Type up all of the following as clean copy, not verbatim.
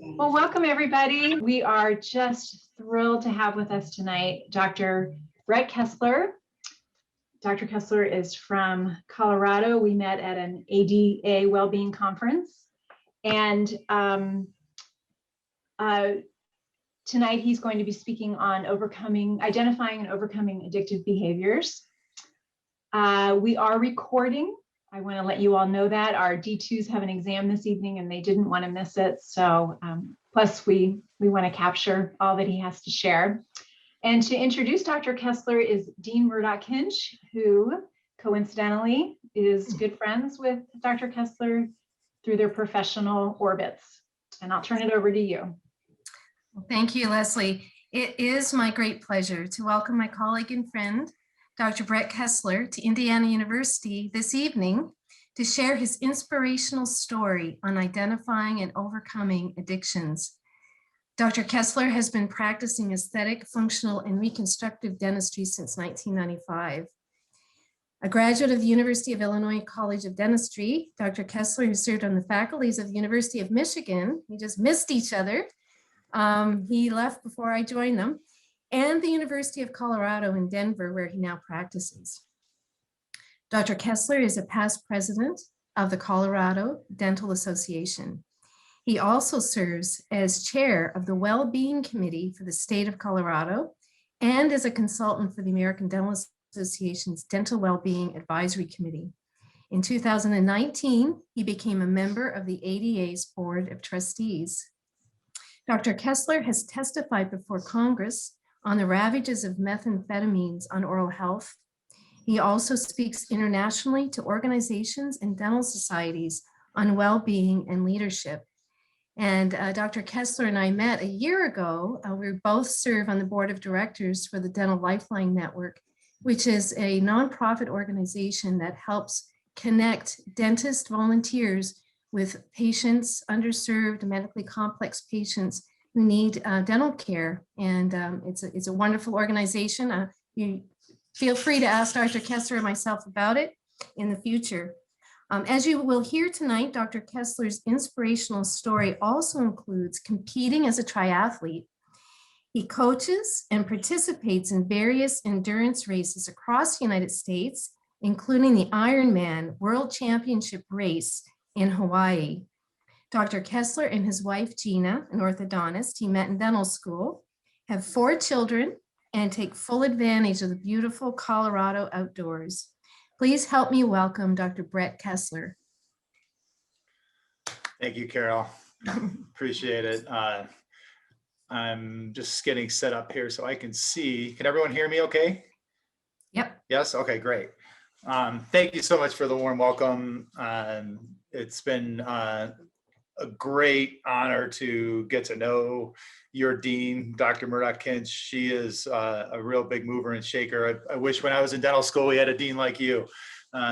Well, welcome everybody. We are just thrilled to have with us tonight Dr. Brett Kessler. Dr. Kessler is from Colorado. We met at an ADA Wellbeing Conference. And tonight he's going to be speaking on identifying and overcoming addictive behaviors. We are recording. I want to let you all know that our D2s have an exam this evening and they didn't want to miss it. So plus we want to capture all that he has to share. And to introduce Dr. Kessler is Dean Murdoch-Kinch, who coincidentally is good friends with Dr. Kessler through their professional orbits. And I'll turn it over to you. Thank you, Leslie. It is my great pleasure to welcome my colleague and friend, Dr. Brett Kessler, to Indiana University this evening to share his inspirational story on identifying and overcoming addictions. Dr. Kessler has been practicing aesthetic, functional, and reconstructive dentistry since 1995. A graduate of the University of Illinois College of Dentistry, Dr. Kessler, who served on the faculties of the University of Michigan, we just missed each other. He left before I joined them, and the University of Colorado in Denver, where he now practices. Dr. Kessler is a past president of the Colorado Dental Association. He also serves as chair of the Wellbeing Committee for the state of Colorado and as a consultant for the American Dental Association's Dental Wellbeing Advisory Committee. In 2019, he became a member of the ADA's Board of Trustees. Dr. Kessler has testified before Congress on the ravages of methamphetamines on oral health. He also speaks internationally to organizations and dental societies on well-being and leadership. And Dr. Kessler and I met a year ago. We both serve on the board of directors for the Dental Lifeline Network, which is a nonprofit organization that helps connect dentist volunteers with patients, underserved, medically complex patients who need dental care. And it's a wonderful organization. You feel free to ask Dr. Kessler and myself about it in the future. As you will hear tonight, Dr. Kessler's inspirational story also includes competing as a triathlete. He coaches and participates in various endurance races across the United States, including the Ironman World Championship race in Hawaii. Dr. Kessler and his wife, Gina, an orthodontist he met in dental school, have 4 children and take full advantage of the beautiful Colorado outdoors. Please help me welcome Dr. Brett Kessler. Thank you, Carol. Appreciate it. I'm just getting set up here so I can see. Can everyone hear me okay? Yep. Yes? Okay, great. Thank you so much for the warm welcome. It's been a great honor to get to know your dean, Dr. Murdoch-Kinch. She is a real big mover and shaker. I wish when I was in dental school we had a dean like you.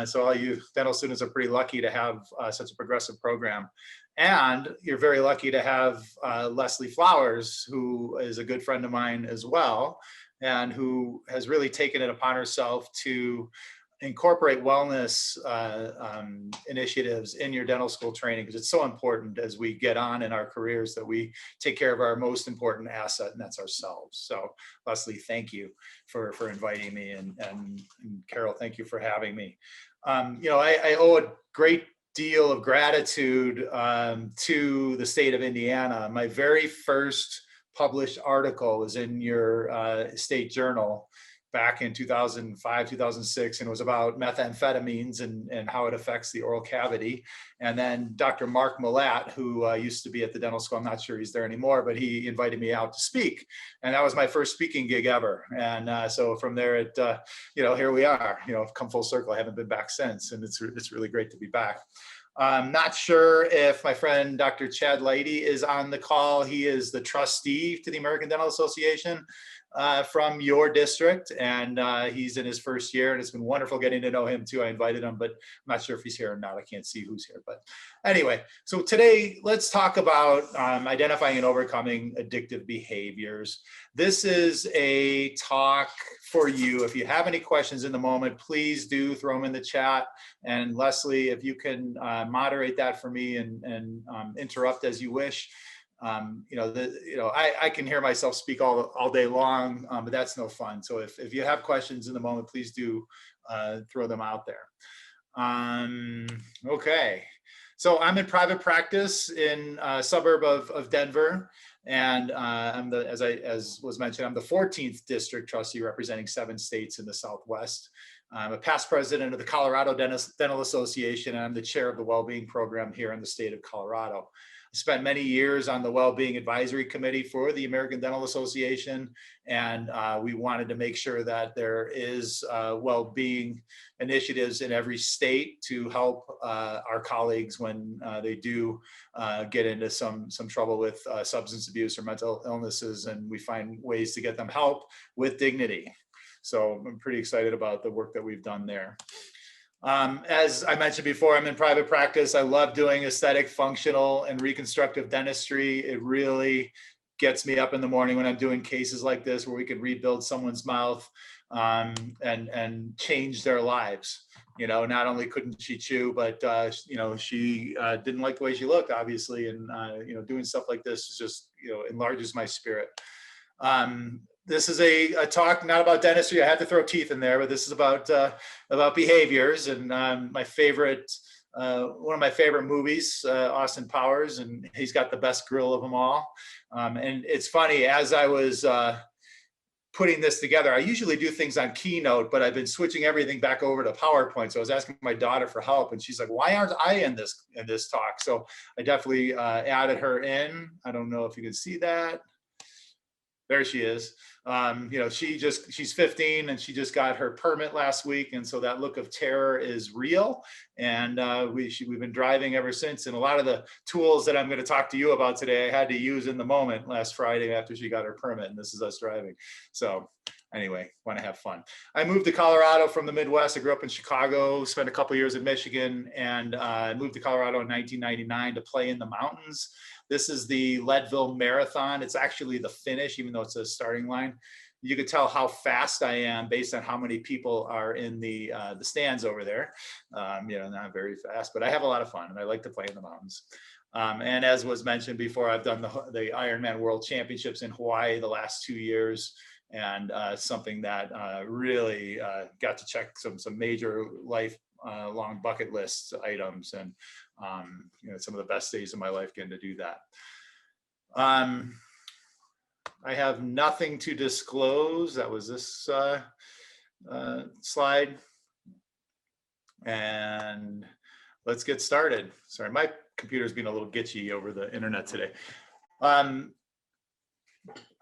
So all you dental students are pretty lucky to have such a progressive program. And you're very lucky to have Leslie Flowers, who is a good friend of mine as well, and who has really taken it upon herself to incorporate wellness initiatives in your dental school training, because it's so important as we get on in our careers that we take care of our most important asset, and that's ourselves. So Leslie, thank you for inviting me, and Carol, thank you for having me. I owe a great deal of gratitude to the state of Indiana. My very first published article was in your state journal back in 2005, 2006, and it was about methamphetamines and how it affects the oral cavity. And then Dr. Mark Malat, who used to be at the dental school, I'm not sure he's there anymore, but he invited me out to speak. And that was my first speaking gig ever. And so from there, here we are, come full circle. I haven't been back since, and it's really great to be back. I'm not sure if my friend Dr. Chad Leidy is on the call. He is the trustee to the American Dental Association from your district, and he's in his first year, and it's been wonderful getting to know him too. I invited him, but I'm not sure if he's here or not. I can't see who's here, but anyway, so today let's talk about identifying and overcoming addictive behaviors. This is a talk for you. If you have any questions in the moment, please do throw them in the chat. And Leslie, if you can moderate that for me and interrupt as you wish. I can hear myself speak all day long, but that's no fun. So if you have questions in the moment, please do throw them out there. Okay. So I'm in private practice in a suburb of Denver, and I'm as was mentioned, I'm the 14th district trustee representing 7 states in the Southwest. I'm a past president of the Colorado Dental Association, and I'm the chair of the Wellbeing Program here in the state of Colorado. I spent many years on the Wellbeing Advisory Committee for the American Dental Association, and we wanted to make sure that there is well-being initiatives in every state to help our colleagues when they do get into some trouble with substance abuse or mental illnesses, and we find ways to get them help with dignity. So I'm pretty excited about the work that we've done there. As I mentioned before, I'm in private practice. I love doing aesthetic, functional, and reconstructive dentistry. It really gets me up in the morning when I'm doing cases like this, where we can rebuild someone's mouth and change their lives. Not only couldn't she chew, but she didn't like the way she looked, obviously, and doing stuff like this is just enlarges my spirit. This is a talk not about dentistry. I had to throw teeth in there, but this is about behaviors, and my favorite, one of my favorite movies, Austin Powers, and he's got the best grill of them all. And it's funny, as I was putting this together, I usually do things on Keynote, but I've been switching everything back over to PowerPoint. So I was asking my daughter for help, and she's like, "Why aren't I in this talk?" So I definitely added her in. I don't know if you can see that. There she is. She's 15 and she just got her permit last week. And so that look of terror is real. And we've been driving ever since. And a lot of the tools that I'm going to talk to you about today, I had to use in the moment last Friday after she got her permit. And this is us driving. So anyway, want to have fun. I moved to Colorado from the Midwest. I grew up in Chicago, spent a couple years in Michigan, and I moved to Colorado in 1999 to play in the mountains. This is the Leadville Marathon. It's actually the finish, even though it's a starting line. You could tell how fast I am based on how many people are in the stands over there. Not very fast, but I have a lot of fun, and I like to play in the mountains. And as was mentioned before, I've done the Ironman World Championships in Hawaii the last 2 years, and something that really got to check some major life long bucket list items, and some of the best days of my life getting to do that. I have nothing to disclose. That was this slide. And let's get started. Sorry, my computer's been a little glitchy over the internet today.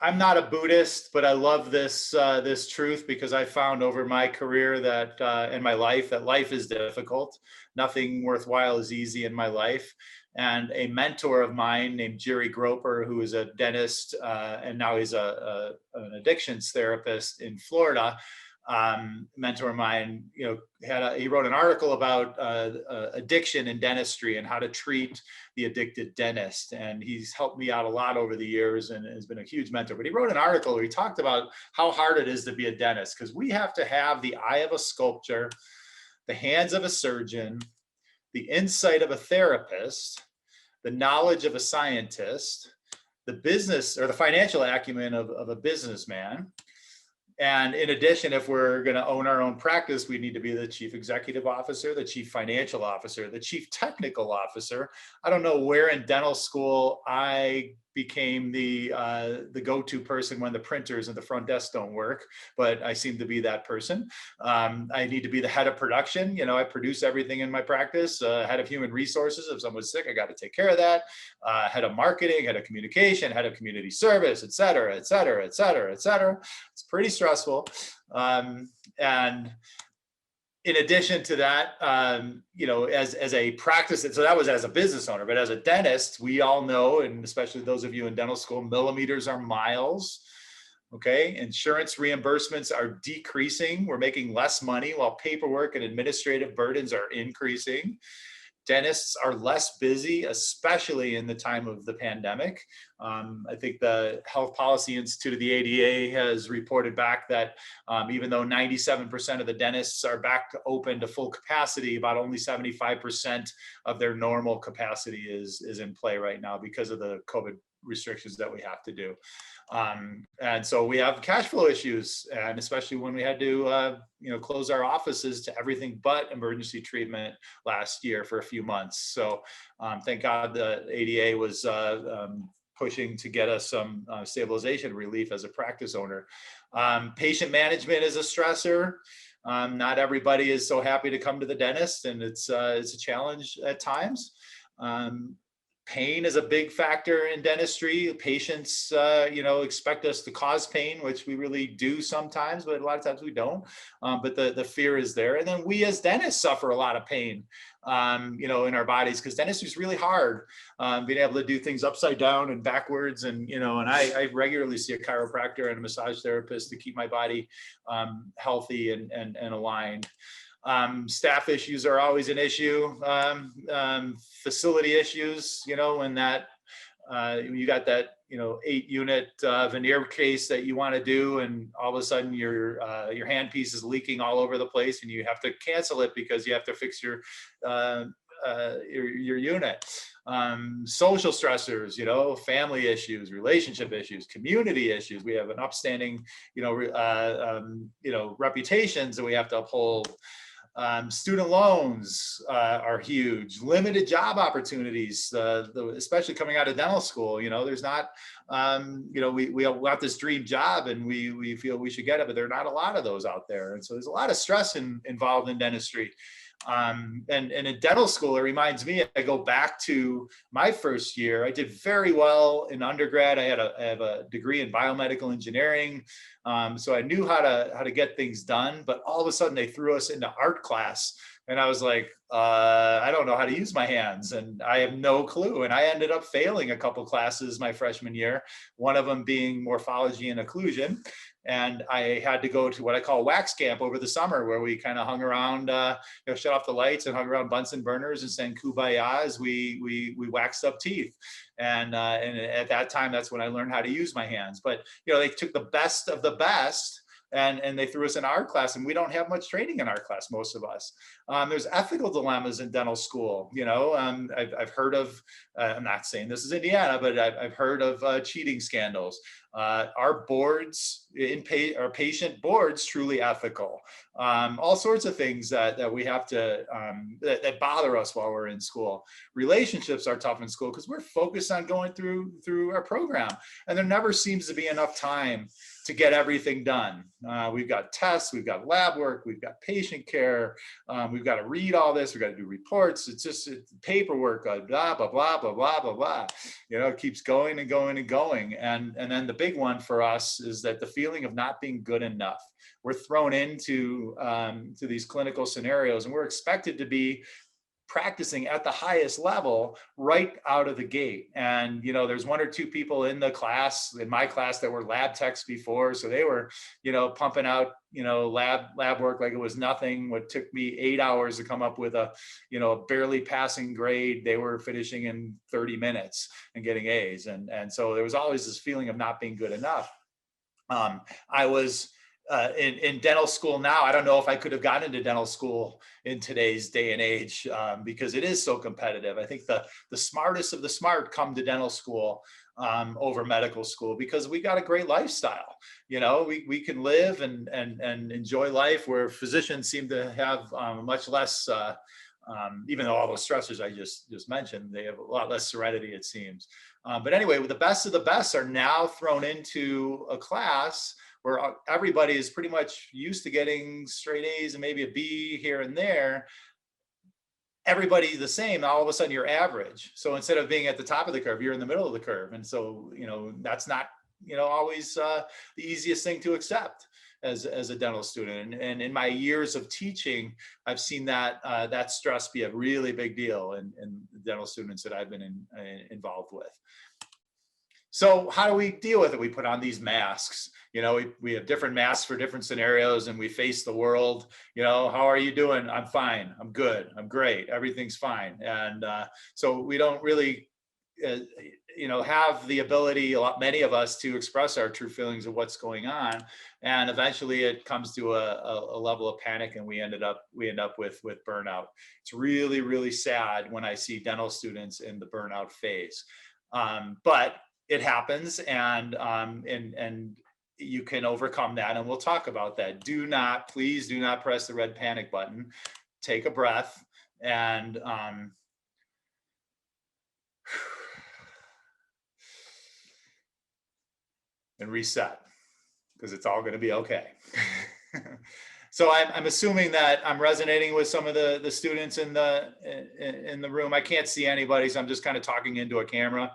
I'm not a Buddhist, but I love this truth, because I found over my career that in my life that life is difficult. Nothing worthwhile is easy in my life. And a mentor of mine named Jerry Groper, who is a dentist and now he's an addictions therapist in Florida, mentor of mine, he wrote an article about addiction in dentistry and how to treat the addicted dentist. And he's helped me out a lot over the years and has been a huge mentor. But he wrote an article where he talked about how hard it is to be a dentist, because we have to have the eye of a sculptor, the hands of a surgeon, the insight of a therapist, the knowledge of a scientist, the business or the financial acumen of a businessman. And in addition, if we're going to own our own practice, we need to be the chief executive officer, the chief financial officer, the chief technical officer. I don't know where in dental school I became the go-to person when the printers and the front desk don't work, but I seem to be that person. I need to be the head of production. I produce everything in my practice. Head of human resources. If someone's sick, I got to take care of that. Head of marketing, head of communication, head of community service, et cetera, et cetera, et cetera, et cetera. It's pretty stressful. And in addition to that, as a practice, so that was as a business owner, but as a dentist, we all know, and especially those of you in dental school, millimeters are miles. Okay, insurance reimbursements are decreasing. We're making less money while paperwork and administrative burdens are increasing. Dentists are less busy, especially in the time of the pandemic. I think the Health Policy Institute of the ADA has reported back that even though 97% of the dentists are back to open to full capacity, about only 75% of their normal capacity is in play right now because of the COVID restrictions that we have to do. And so we have cash flow issues, and especially when we had to, close our offices to everything but emergency treatment last year for a few months. So thank God the ADA was pushing to get us some stabilization relief as a practice owner. Patient management is a stressor. Not everybody is so happy to come to the dentist, and it's a challenge at times. Pain is a big factor in dentistry. Patients, expect us to cause pain, which we really do sometimes, but a lot of times we don't. But the fear is there. And then we as dentists suffer a lot of pain, in our bodies, because dentistry is really hard. Being able to do things upside down and backwards, and I regularly see a chiropractor and a massage therapist to keep my body healthy and aligned. Staff issues are always an issue. Facility issues, when that you got that 8-unit veneer case that you want to do, and all of a sudden your handpiece is leaking all over the place, and you have to cancel it because you have to fix your unit. Social stressors, family issues, relationship issues, community issues. We have an upstanding reputations that we have to uphold. Student loans are huge. Limited job opportunities, especially coming out of dental school. There's not, we want this dream job, and we feel we should get it, but there are not a lot of those out there. And so there's a lot of stress involved in dentistry. And in dental school, it reminds me, I go back to my first year. I did very well in undergrad. I have a degree in biomedical engineering. So I knew how to get things done, but all of a sudden they threw us into art class. And I was like, I don't know how to use my hands, and I have no clue. And I ended up failing a couple classes my freshman year, one of them being morphology and occlusion. And I had to go to what I call wax camp over the summer, where we kind of hung around, shut off the lights and hung around Bunsen burners and sang Kumbaya as we waxed up teeth. And at that time, that's when I learned how to use my hands. But, they took the best of the best, and they threw us in art class, and we don't have much training in art class, most of us. There's ethical dilemmas in dental school. I've heard of, I'm not saying this is Indiana, but I've heard of cheating scandals. Our boards, our patient boards, truly ethical. All sorts of things that we have to, that bother us while we're in school. Relationships are tough in school because we're focused on going through our program, and there never seems to be enough time to get everything done. We've got tests, we've got lab work, we've got patient care, we've got to read all this, we've got to do reports. It's paperwork, blah, blah, blah, blah, blah, blah, blah. It keeps going and going and going. And then the big one for us is that the feeling of not being good enough. We're thrown into to these clinical scenarios, and we're expected to be practicing at the highest level right out of the gate. And, there's one or two people in my class that were lab techs before. So they were, pumping out, lab work like it was nothing. What took me 8 hours to come up with a barely passing grade, they were finishing in 30 minutes and getting A's. And so there was always this feeling of not being good enough. I was in dental school now. I don't know if I could have gotten into dental school in today's day and age, because it is so competitive. I think the smartest of the smart come to dental school over medical school, because we got a great lifestyle. We can live and enjoy life, where physicians seem to have much less, even though all those stressors I just mentioned, they have a lot less serenity, it seems. But anyway, the best of the best are now thrown into a class where everybody is pretty much used to getting straight A's and maybe a B here and there. Everybody's the same. All of a sudden you're average. So instead of being at the top of the curve, you're in the middle of the curve. And so, that's not, always the easiest thing to accept as a dental student. And in my years of teaching, I've seen that stress be a really big deal in the dental students that I've been involved with. So how do we deal with it? We put on these masks. We have different masks for different scenarios, and we face the world. How are you doing? I'm fine. I'm good. I'm great. Everything's fine. And so we don't really, have the ability, many of us, to express our true feelings of what's going on. And eventually it comes to a level of panic, and we end up with burnout. It's really, really sad when I see dental students in the burnout phase. But it happens, and you can overcome that, and we'll talk about that. Please do not press the red panic button. Take a breath and reset, because it's all going to be okay. So I'm assuming that I'm resonating with some of the students in the room. I can't see anybody, so I'm just kind of talking into a camera.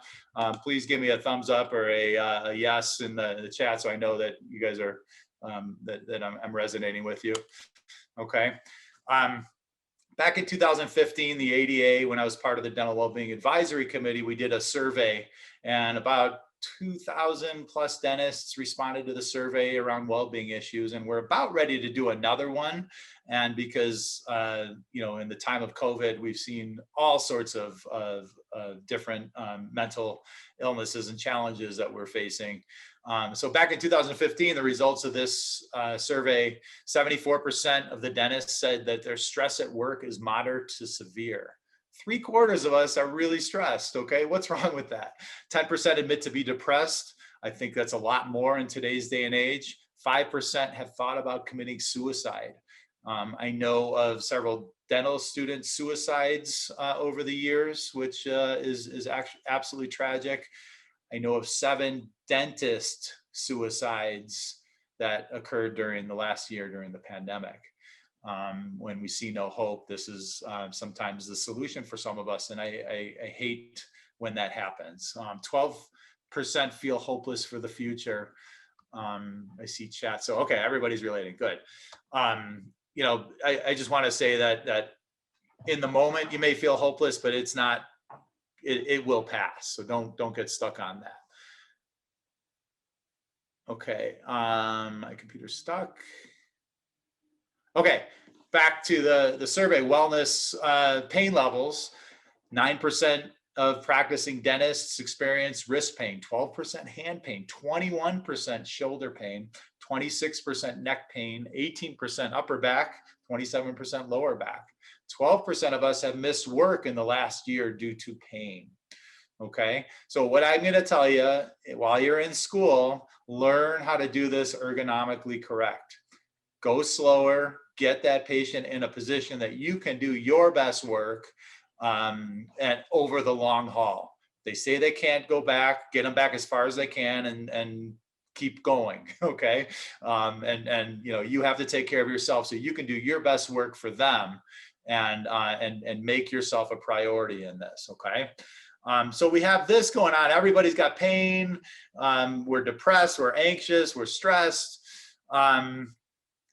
Please give me a thumbs up or a yes in the chat, so I know that you guys are that I'm resonating with you. Okay. Back in 2015, the ADA, when I was part of the Dental Wellbeing Advisory Committee, we did a survey, and about 2,000 plus dentists responded to the survey around well-being issues, and we're about ready to do another one. And because in the time of COVID, we've seen all sorts of different mental illnesses and challenges that we're facing. So back in 2015, the results of this survey, 74% of the dentists said that their stress at work is moderate to severe. 3/4 of us are really stressed. Okay, what's wrong with that? 10% admit to be depressed. I think that's a lot more in today's day and age. 5% have thought about committing suicide. I know of several dental student suicides over the years, which is actually absolutely tragic. I know of 7 dentist suicides that occurred during the last year during the pandemic. When we see no hope, this is sometimes the solution for some of us, and I hate when that happens. 12% feel hopeless for the future. I see chat, so okay, everybody's relating, good. I just want to say that in the moment you may feel hopeless, but it's not. It will pass, so don't get stuck on that. Okay, my computer's stuck. Okay, back to the survey, wellness pain levels. 9% of practicing dentists experience wrist pain, 12% hand pain, 21% shoulder pain, 26% neck pain, 18% upper back, 27% lower back. 12% of us have missed work in the last year due to pain. Okay, so what I'm going to tell you, while you're in school, learn how to do this ergonomically correct. Go slower, get that patient in a position that you can do your best work and over the long haul. They say they can't go back, get them back as far as they can and keep going. Okay, and you have to take care of yourself so you can do your best work for them and make yourself a priority in this. Okay. So we have this going on. Everybody's got pain. We're depressed. We're anxious. We're stressed.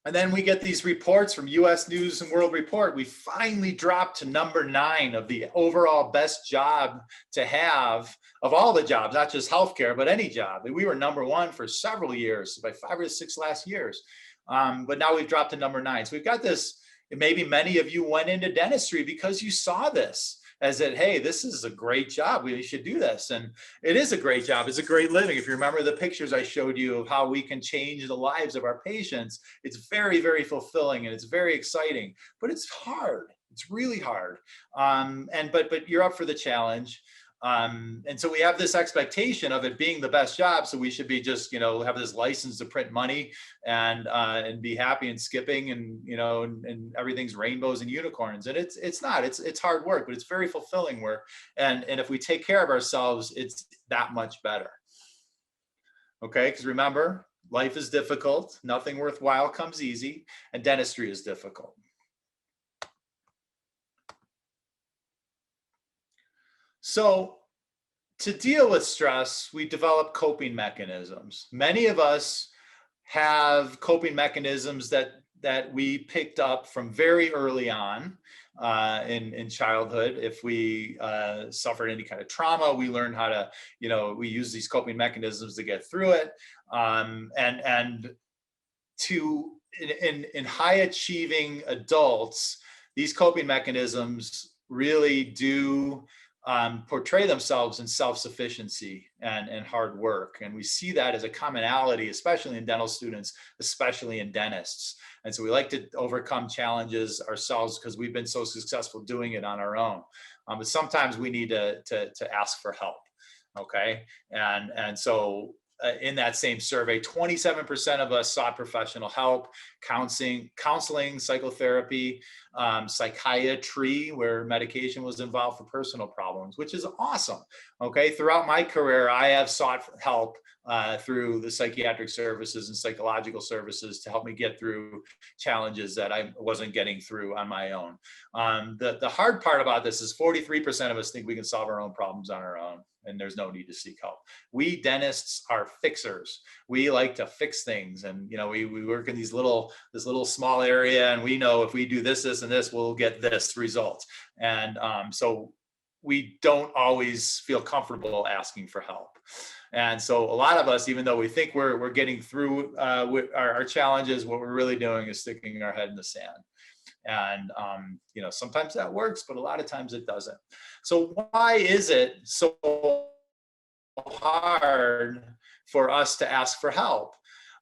And then we get these reports from US News and World Report. We finally dropped to number 9 of the overall best job to have of all the jobs, not just healthcare, but any job. We were number 1 for several years, by 5 or 6 last years. But now we've dropped to number 9. So we've got this. Maybe many of you went into dentistry because you saw this as that, hey, this is a great job. We should do this. And it is a great job. It's a great living. If you remember the pictures I showed you of how we can change the lives of our patients, it's very, very fulfilling and it's very exciting, but it's hard. It's really hard. But you're up for the challenge. And so we have this expectation of it being the best job. So we should be just, have this license to print money and be happy and skipping and everything's rainbows and unicorns. And it's not, it's hard work, but it's very fulfilling work. And if we take care of ourselves, it's that much better. Okay. Because remember, life is difficult. Nothing worthwhile comes easy, and dentistry is difficult. So to deal with stress, we develop coping mechanisms. Many of us have coping mechanisms that we picked up from very early on in childhood. If we suffered any kind of trauma, we learned how to, we use these coping mechanisms to get through it. And in high achieving adults, these coping mechanisms really do portray themselves in self-sufficiency and hard work. And we see that as a commonality, especially in dental students, especially in dentists. And so we like to overcome challenges ourselves because we've been so successful doing it on our own. But sometimes we need to ask for help. Okay. And so in that same survey, 27% of us sought professional help, counseling, psychotherapy, psychiatry, where medication was involved for personal problems, which is awesome. Okay. Throughout my career, I have sought help through the psychiatric services and psychological services to help me get through challenges that I wasn't getting through on my own. The hard part about this is 43% of us think we can solve our own problems on our own, and there's no need to seek help. We dentists are fixers. We like to fix things, and we work in this little small area, and we know if we do this, this, and this, we'll get this result. And so we don't always feel comfortable asking for help. And so a lot of us, even though we think we're getting through with our challenges, what we're really doing is sticking our head in the sand. And sometimes that works, but a lot of times it doesn't. So why is it so hard for us to ask for help?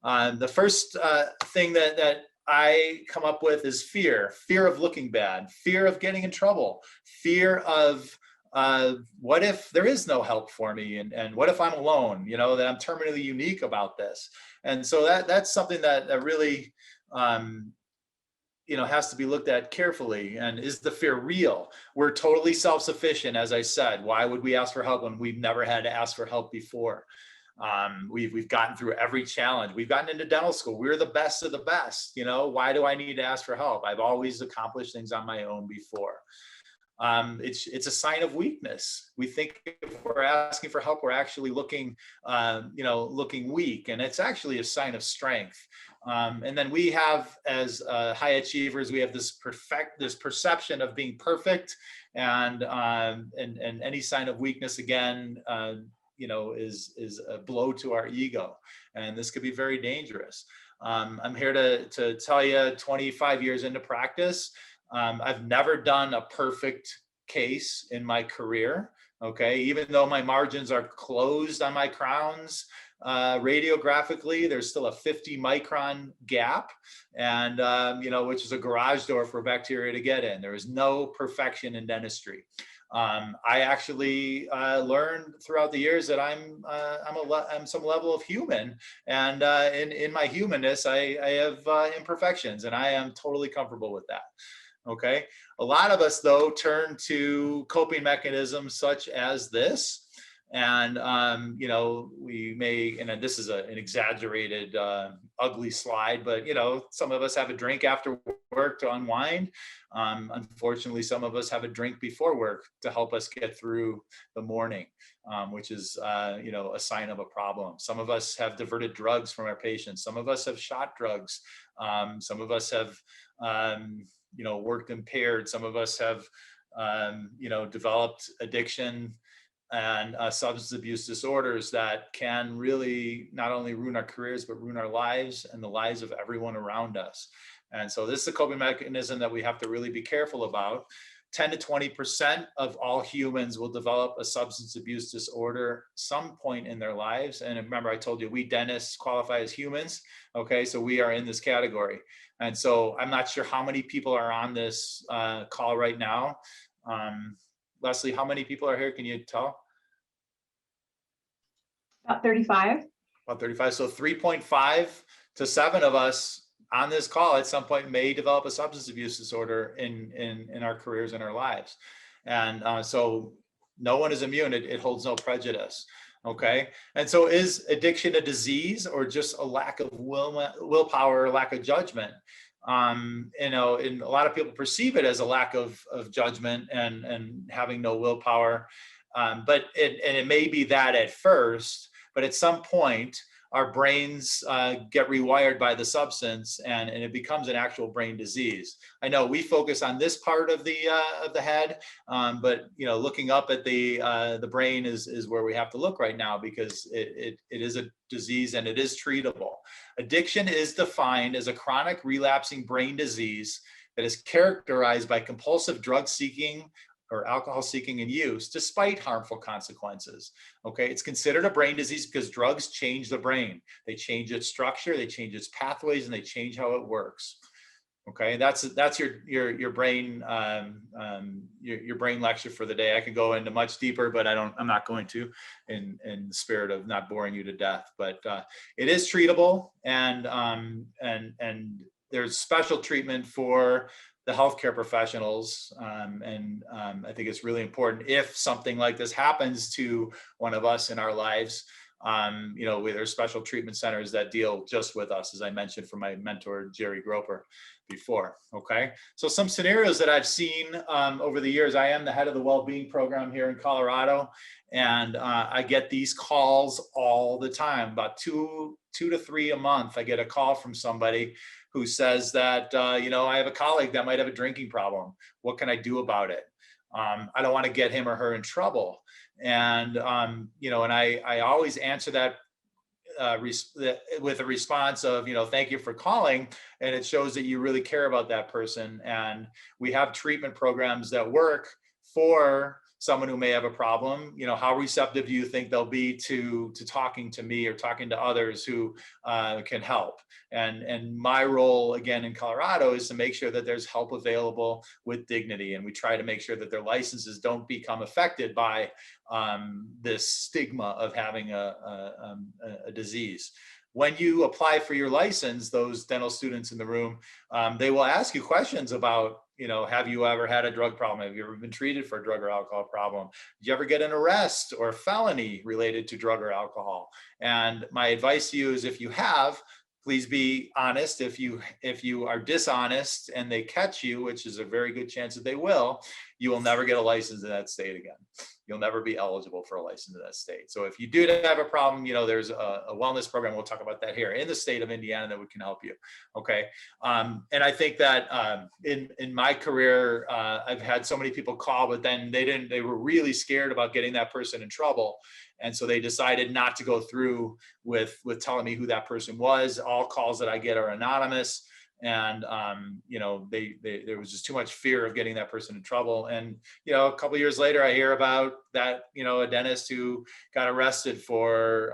The first thing that I come up with is fear of looking bad, fear of getting in trouble, fear of what if there is no help for me, and what if I'm alone, that I'm terminally unique about this. And so that's something that really has to be looked at carefully. And is the fear real? We're totally self-sufficient, as I said. Why would we ask for help when we've never had to ask for help before? We've gotten through every challenge. We've gotten into dental school. We're the best of the best. Why do I need to ask for help? I've always accomplished things on my own before. It's a sign of weakness. We think if we're asking for help, we're actually looking weak, and it's actually a sign of strength. And then we have, as high achievers, we have this perception of being perfect, and any sign of weakness, again, is a blow to our ego, and this could be very dangerous. I'm here to tell you, 25 years into practice, I've never done a perfect case in my career. Okay, even though my margins are closed on my crowns, radiographically, there's still a 50 micron gap, and which is a garage door for bacteria to get in. There is no perfection in dentistry. I actually learned throughout the years that I'm some level of human, and in my humanness, I have imperfections, and I am totally comfortable with that. Okay. A lot of us, though, turn to coping mechanisms such as this. And, we may, and this is an exaggerated, ugly slide, but, some of us have a drink after work to unwind. Unfortunately, some of us have a drink before work to help us get through the morning, which is, a sign of a problem. Some of us have diverted drugs from our patients. Some of us have shot drugs. Some of us have, worked impaired. Some of us have, developed addiction and substance abuse disorders that can really not only ruin our careers, but ruin our lives and the lives of everyone around us. And so this is a coping mechanism that we have to really be careful about. 10 to 20% of all humans will develop a substance abuse disorder some point in their lives. And remember, I told you, we dentists qualify as humans. Okay, so we are in this category. And so I'm not sure how many people are on this call right now. Leslie, how many people are here? Can you tell? About 35. About 35. So 3.5 to 7 of us on this call at some point may develop a substance abuse disorder in our careers and our lives. And so no one is immune. It holds no prejudice. Okay. And so is addiction a disease or just a lack of willpower or lack of judgment? And a lot of people perceive it as a lack of judgment and having no willpower. But it may be that at first, but at some point, our brains get rewired by the substance, and it becomes an actual brain disease. I know we focus on this part of the head, but looking up at the brain is where we have to look right now, because it is a disease and it is treatable. Addiction is defined as a chronic relapsing brain disease that is characterized by compulsive drug seeking or alcohol seeking and use, despite harmful consequences. Okay, it's considered a brain disease because drugs change the brain. They change its structure, they change its pathways, and they change how it works. Okay, that's your brain your brain lecture for the day. I could go into much deeper, but I'm not going to, in the spirit of not boring you to death. But it is treatable, and there's special treatment for the healthcare professionals, and I think it's really important if something like this happens to one of us in our lives. There's special treatment centers that deal just with us, as I mentioned from my mentor, Jerry Groper, before. Okay, so some scenarios that I've seen over the years. I am the head of the well-being program here in Colorado, and I get these calls all the time, about two to three a month. I get a call from somebody who says that, I have a colleague that might have a drinking problem. What can I do about it? I don't want to get him or her in trouble. And, and I always answer that with a response of, thank you for calling. And it shows that you really care about that person. And we have treatment programs that work for someone who may have a problem. How receptive do you think they'll be to talking to me or talking to others who can help? And my role, again, in Colorado is to make sure that there's help available with dignity. And we try to make sure that their licenses don't become affected by this stigma of having a disease. When you apply for your license, those dental students in the room, they will ask you questions about, have you ever had a drug problem? Have you ever been treated for a drug or alcohol problem? Did you ever get an arrest or a felony related to drug or alcohol? And my advice to you is, if you have, please be honest. If you are dishonest and they catch you, which is a very good chance that they will, you will never get a license in that state again. You'll never be eligible for a license in that state. So if you do have a problem, there's a wellness program. We'll talk about that here in the state of Indiana that we can help you. Okay. And I think that in my career, I've had so many people call, but then they were really scared about getting that person in trouble. And so they decided not to go through with telling me who that person was. All calls that I get are anonymous. And, there was just too much fear of getting that person in trouble. And, a couple of years later, I hear about that, a dentist who got arrested for,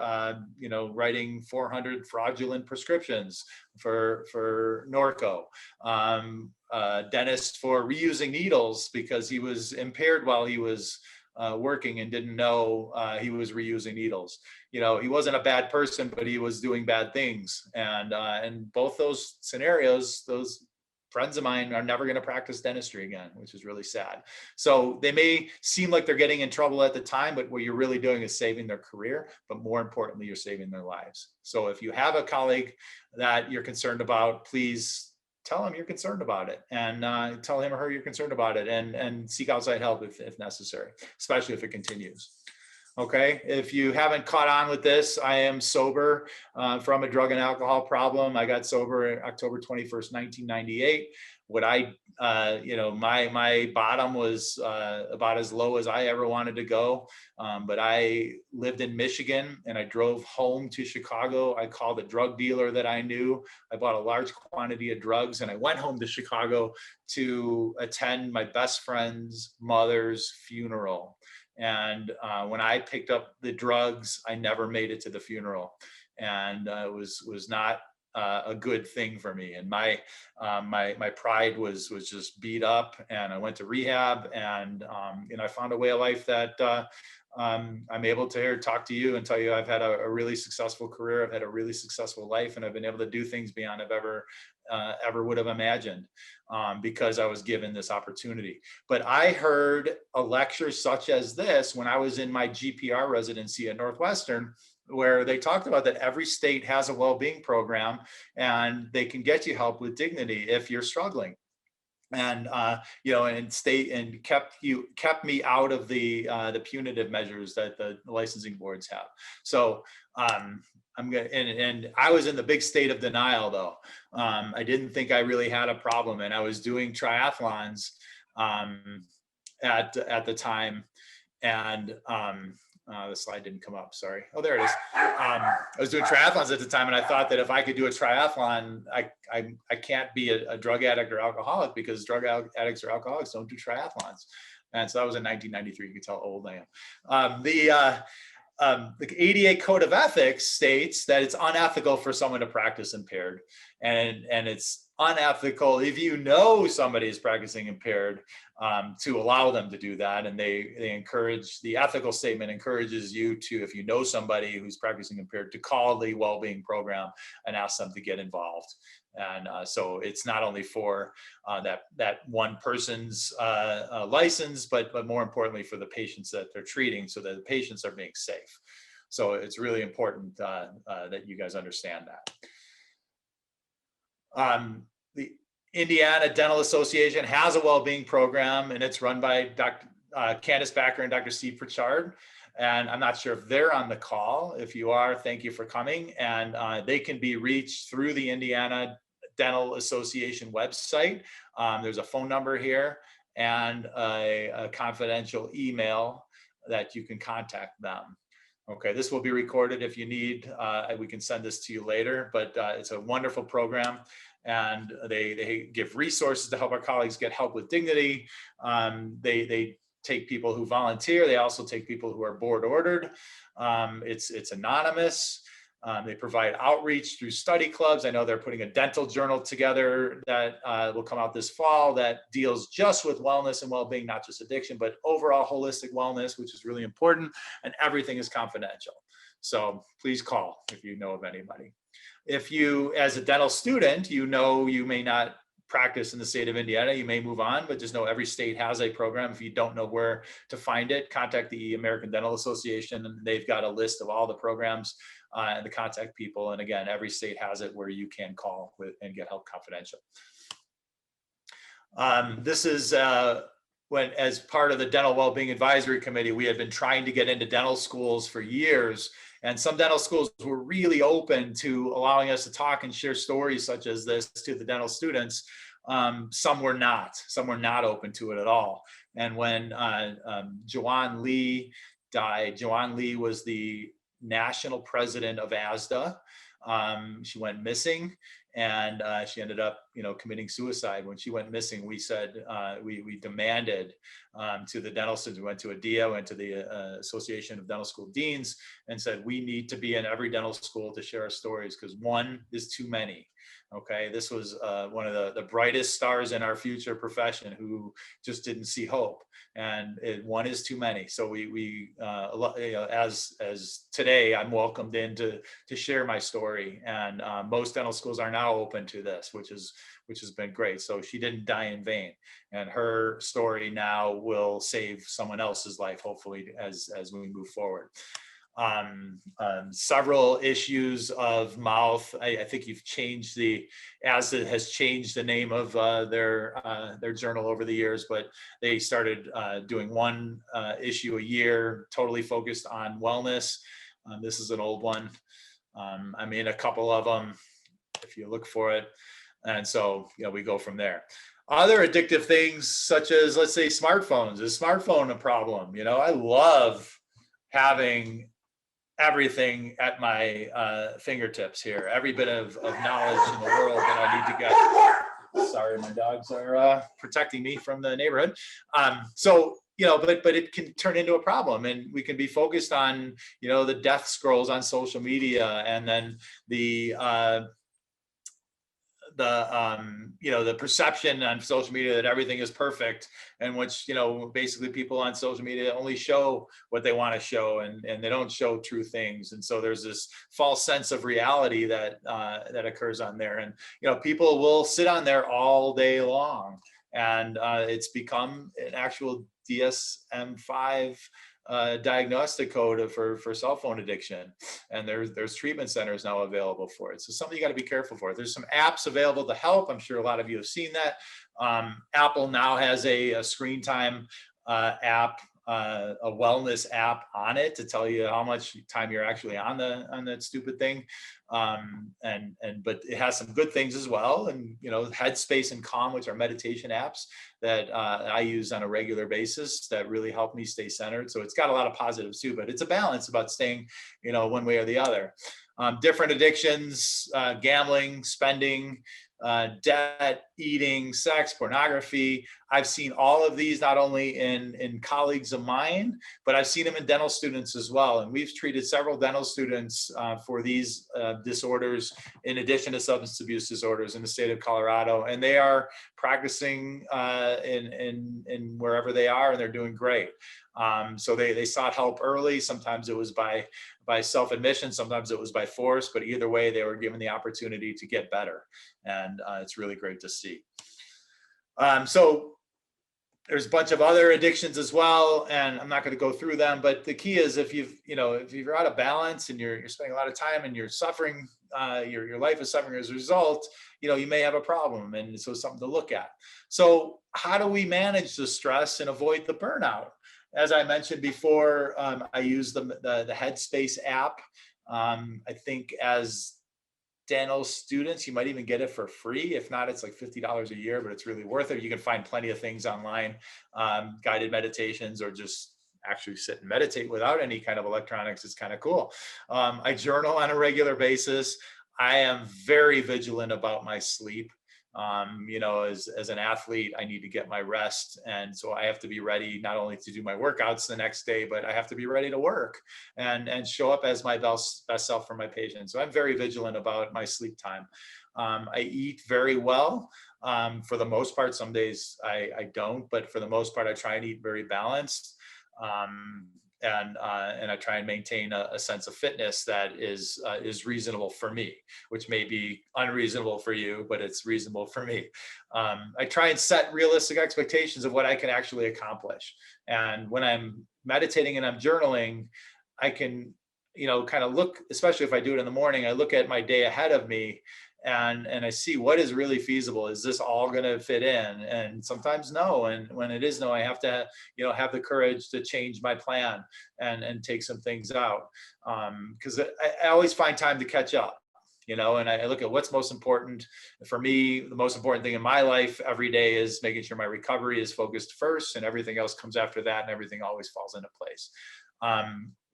writing 400 fraudulent prescriptions for Norco, dentist for reusing needles because he was impaired while he was working and didn't know he was reusing needles. He wasn't a bad person, but he was doing bad things. And both those scenarios, those friends of mine are never going to practice dentistry again, which is really sad. So they may seem like they're getting in trouble at the time, but what you're really doing is saving their career, but more importantly, you're saving their lives. So if you have a colleague that you're concerned about, please tell him you're concerned about it, and tell him or her you're concerned about it, and seek outside help if necessary, especially if it continues. Okay, if you haven't caught on with this, I am sober from a drug and alcohol problem. I got sober October 21st, 1998. What my bottom was about as low as I ever wanted to go. But I lived in Michigan and I drove home to Chicago. I called a drug dealer that I knew. I bought a large quantity of drugs and I went home to Chicago to attend my best friend's mother's funeral. And when I picked up the drugs, I never made it to the funeral, and it was not a good thing for me. And my pride was just beat up, and I went to rehab, and I found a way of life that I'm able to talk to you and tell you I've had a really successful career. I've had a really successful life, and I've been able to do things beyond I've ever would have imagined, because I was given this opportunity. But I heard a lecture such as this when I was in my GPR residency at Northwestern, where they talked about that every state has a well-being program and they can get you help with dignity if you're struggling. And kept me out of the punitive measures that the licensing boards have. So and I was in the big state of denial, though. I didn't think I really had a problem, and I was doing triathlons at the time, and the slide didn't come up. Sorry. Oh, there it is. I was doing triathlons at the time, and I thought that if I could do a triathlon, I can't be a drug addict or alcoholic, because drug addicts or alcoholics don't do triathlons. And so that was in 1993. You can tell how old I am. The ADA Code of Ethics states that it's unethical for someone to practice impaired, and it's unethical if you know somebody is practicing impaired, to allow them to do that. And they encourage, the ethical statement encourages you to, if you know somebody who's practicing impaired, to call the well-being program and ask them to get involved. And so it's not only for that one person's license, but more importantly for the patients that they're treating, so that the patients are being safe. So it's really important that you guys understand that. The Indiana Dental Association has a well-being program, and it's run by Dr. Candace Backer and Dr. Steve Pritchard. And I'm not sure if they're on the call. If you are, thank you for coming. And they can be reached through the Indiana Dental Association website. There's a phone number here and a confidential email that you can contact them. Okay, this will be recorded if you need. We can send this to you later, but it's a wonderful program. And they give resources to help our colleagues get help with dignity. They take people who volunteer. They also take people who are board ordered. It's anonymous. They provide outreach through study clubs. I know they're putting a dental journal together that will come out this fall that deals just with wellness and well-being, not just addiction, but overall holistic wellness, which is really important, and everything is confidential. So please call if you know of anybody. If you, as a dental student, you know you may not practice in the state of Indiana, you may move on, but just know every state has a program. If you don't know where to find it, contact the American Dental Association, and they've got a list of all the programs and the contact people. And again, every state has it where you can call with and get help confidential. This is when, as part of the Dental Wellbeing Advisory Committee, we had been trying to get into dental schools for years. And some dental schools were really open to allowing us to talk and share stories such as this to the dental students. Some were not open to it at all. And when Joanne Lee died, Joanne Lee was the national president of ASDA. She went missing, and she ended up, committing suicide. When she went missing, we said, we demanded to the dental students, we went to ADIA, went to the Association of Dental School Deans, and said, we need to be in every dental school to share our stories, because one is too many. Okay, this was one of the brightest stars in our future profession who just didn't see hope, and one is too many. So as today, I'm welcomed in to share my story, and most dental schools are now open to this, which has been great. So she didn't die in vain, and her story now will save someone else's life, hopefully, as we move forward. Several issues of mouth. I think you've changed ASDA has changed the name of their journal over the years, but they started doing one issue a year, totally focused on wellness. This is an old one. I'm in a couple of them if you look for it. And so, we go from there. Other addictive things, such as, let's say, smartphones. Is smartphone a problem? I love having everything at my fingertips here, every bit of knowledge in the world that I need to get. Sorry, my dogs are protecting me from the neighborhood. But it can turn into a problem, and we can be focused on, the death scrolls on social media, and then the perception on social media that everything is perfect, and which, basically people on social media only show what they want to show, and they don't show true things. And so there's this false sense of reality that occurs on there. And, people will sit on there all day long, and it's become an actual DSM-5 diagnostic code for cell phone addiction, and there's treatment centers now available for it. So something you got to be careful for. There's some apps available to help. I'm sure a lot of you have seen that. Apple now has a screen time app, a wellness app on it to tell you how much time you're actually on that stupid thing. But it has some good things as well. And, Headspace and Calm, which are meditation apps that I use on a regular basis that really help me stay centered. So it's got a lot of positives too, but it's a balance about staying, one way or the other. Different addictions, gambling, spending, debt, eating, sex, pornography. I've seen all of these not only in colleagues of mine, but I've seen them in dental students as well. And we've treated several dental students for these disorders in addition to substance abuse disorders in the state of Colorado. And they are practicing in wherever they are, and they're doing great. So they sought help early. Sometimes it was by self-admission, sometimes it was by force, but either way, they were given the opportunity to get better. And it's really great to see. So there's a bunch of other addictions as well, and I'm not going to go through them, but the key is if you're out of balance and you're spending a lot of time and you're suffering, your life is suffering as a result, you may have a problem, and so something to look at. So how do we manage the stress and avoid the burnout? As I mentioned before, I use the Headspace app. I think as dental students, you might even get it for free. If not, it's like $50 a year, but it's really worth it. You can find plenty of things online, guided meditations, or just actually sit and meditate without any kind of electronics. It's kind of cool. I journal on a regular basis. I am very vigilant about my sleep. As an athlete, I need to get my rest. And so I have to be ready not only to do my workouts the next day, but I have to be ready to work and show up as my best self for my patients. So I'm very vigilant about my sleep time. I eat very well. For the most part, some days I don't, but for the most part, I try and eat very balanced. And I try and maintain a sense of fitness that is reasonable for me, which may be unreasonable for you, but it's reasonable for me. I try and set realistic expectations of what I can actually accomplish. And when I'm meditating and I'm journaling, I can, kind of look, especially if I do it in the morning, I look at my day ahead of me and I see what is really feasible. Is this all going to fit in? And sometimes no. And when it is no, I have to, have the courage to change my plan and take some things out. Because I always find time to catch up, and I look at what's most important. For me, the most important thing in my life every day is making sure my recovery is focused first, and everything else comes after that, and everything always falls into place.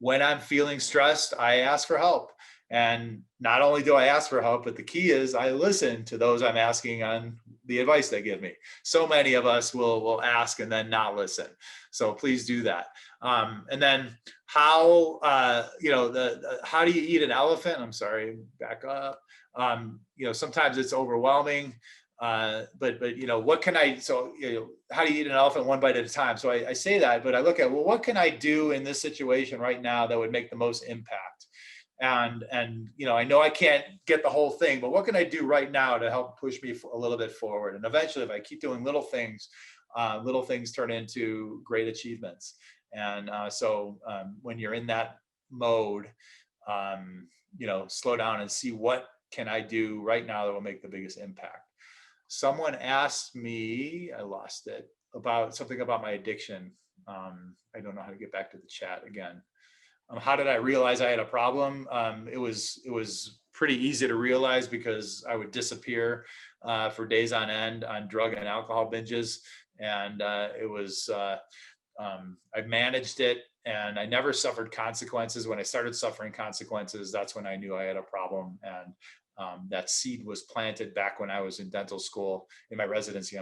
When I'm feeling stressed, I ask for help. And not only do I ask for help, but the key is I listen to those I'm asking on the advice they give me. So many of us will ask and then not listen. So please do that. And then how, how do you eat an elephant? I'm sorry, back up. Sometimes it's overwhelming. But what can I, how do you eat an elephant one bite at a time? So I say that, but I look at, well, what can I do in this situation right now that would make the most impact? And I know I can't get the whole thing, but what can I do right now to help push me a little bit forward? And eventually, if I keep doing little things turn into great achievements. And so when you're in that mode, slow down and see what can I do right now that will make the biggest impact. Someone asked me, I lost it, about something about my addiction. I don't know how to get back to the chat again. How did I realize I had a problem? It was pretty easy to realize because I would disappear for days on end on drug and alcohol binges. And I managed it, and I never suffered consequences. When I started suffering consequences, that's when I knew I had a problem. And that seed was planted back when I was in dental school, in my residency,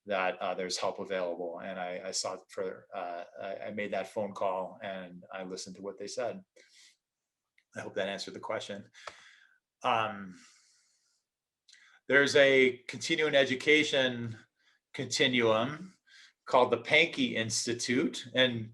that there's help available. And I sought further, I made that phone call and I listened to what they said. I hope that answered the question. There's a continuing education continuum called the Pankey Institute. And,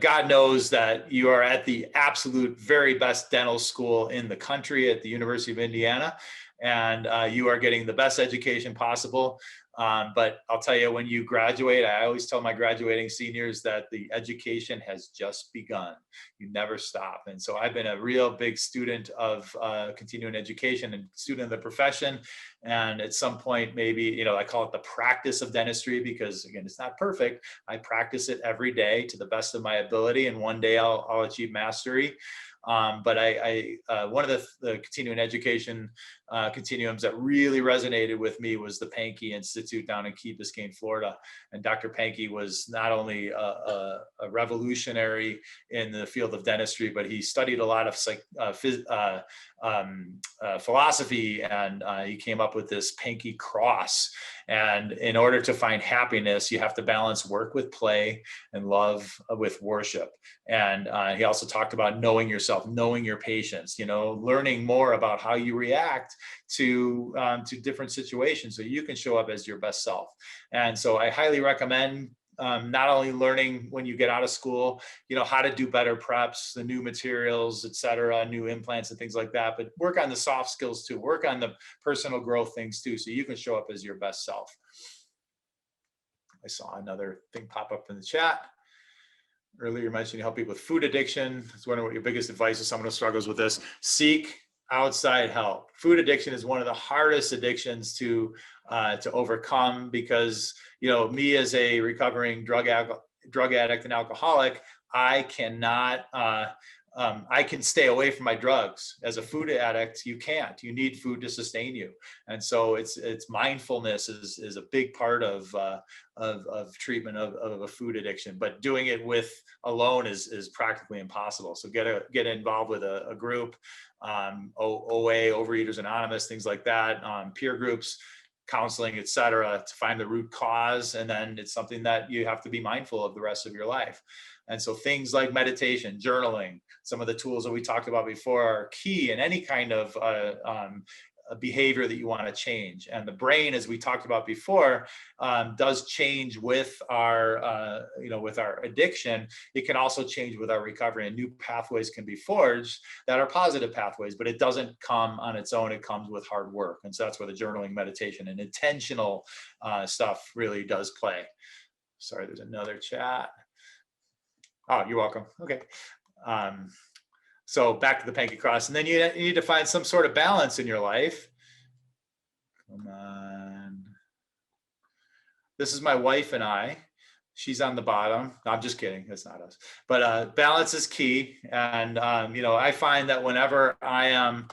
God knows that you are at the absolute very best dental school in the country at the University of Indiana, and you are getting the best education possible. But I'll tell you, when you graduate, I always tell my graduating seniors that the education has just begun. You never stop. And so I've been a real big student of continuing education and student of the profession. And at some point, maybe, I call it the practice of dentistry, because again, it's not perfect. I practice it every day to the best of my ability. And one day I'll achieve mastery. But one of the continuing education continuums that really resonated with me was the Pankey Institute down in Key Biscayne, Florida. And Dr. Pankey was not only a revolutionary in the field of dentistry, but he studied a lot of philosophy, and he came up with this Pankey cross. And in order to find happiness, you have to balance work with play and love with worship. And he also talked about knowing yourself, knowing your patients, learning more about how you react to different situations so you can show up as your best self. And so I highly recommend not only learning when you get out of school, how to do better preps, the new materials, et cetera, new implants and things like that, but work on the soft skills too, work on the personal growth things too, so you can show up as your best self. I saw another thing pop up in the chat. Earlier you mentioned you help people with food addiction. I was wondering what your biggest advice is someone who struggles with this. Seek outside help. Food addiction is one of the hardest addictions to overcome, because me as a recovering drug addict and alcoholic, I cannot I can stay away from my drugs. As a food addict, you can't. You need food to sustain you, and so it's mindfulness is a big part of treatment of a food addiction. But doing it alone is practically impossible. So get involved with a group, OA, Overeaters Anonymous, things like that, peer groups, counseling, et cetera, to find the root cause. And then it's something that you have to be mindful of the rest of your life. And so things like meditation, journaling, some of the tools that we talked about before are key in any kind of a behavior that you want to change. And the brain, as we talked about before, does change with our, with our addiction. It can also change with our recovery, and new pathways can be forged that are positive pathways, but it doesn't come on its own. It comes with hard work. And so that's where the journaling, meditation, and intentional stuff really does play. Sorry, there's another chat. Oh, you're welcome. Okay. So back to the Pankey cross, and then you need to find some sort of balance in your life. Come on. This is my wife and I. She's on the bottom. No, I'm just kidding. That's not us. But balance is key. And, I find that whenever I am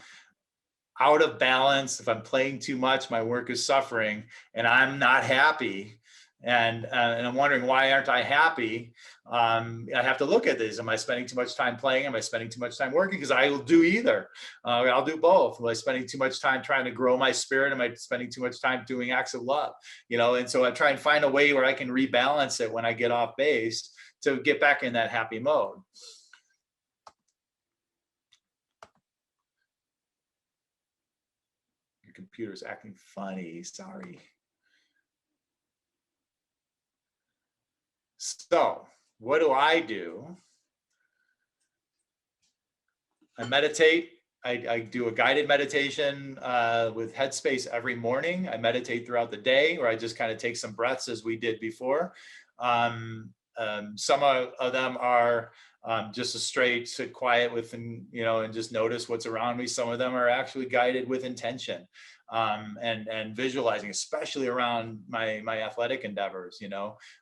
out of balance, if I'm playing too much, my work is suffering and I'm not happy. And I'm wondering, why aren't I happy? I have to look at this. Am I spending too much time playing? Am I spending too much time working? Because I will do either. I'll do both. Am I spending too much time trying to grow my spirit? Am I spending too much time doing acts of love? And so I try and find a way where I can rebalance it when I get off base to get back in that happy mode. Your computer's acting funny. Sorry. So what do? I meditate. I do a guided meditation with Headspace every morning. I meditate throughout the day, or I just kind of take some breaths as we did before. Some of them are just a straight sit quiet with, and just notice what's around me. Some of them are actually guided with intention. And visualizing, especially around my athletic endeavors.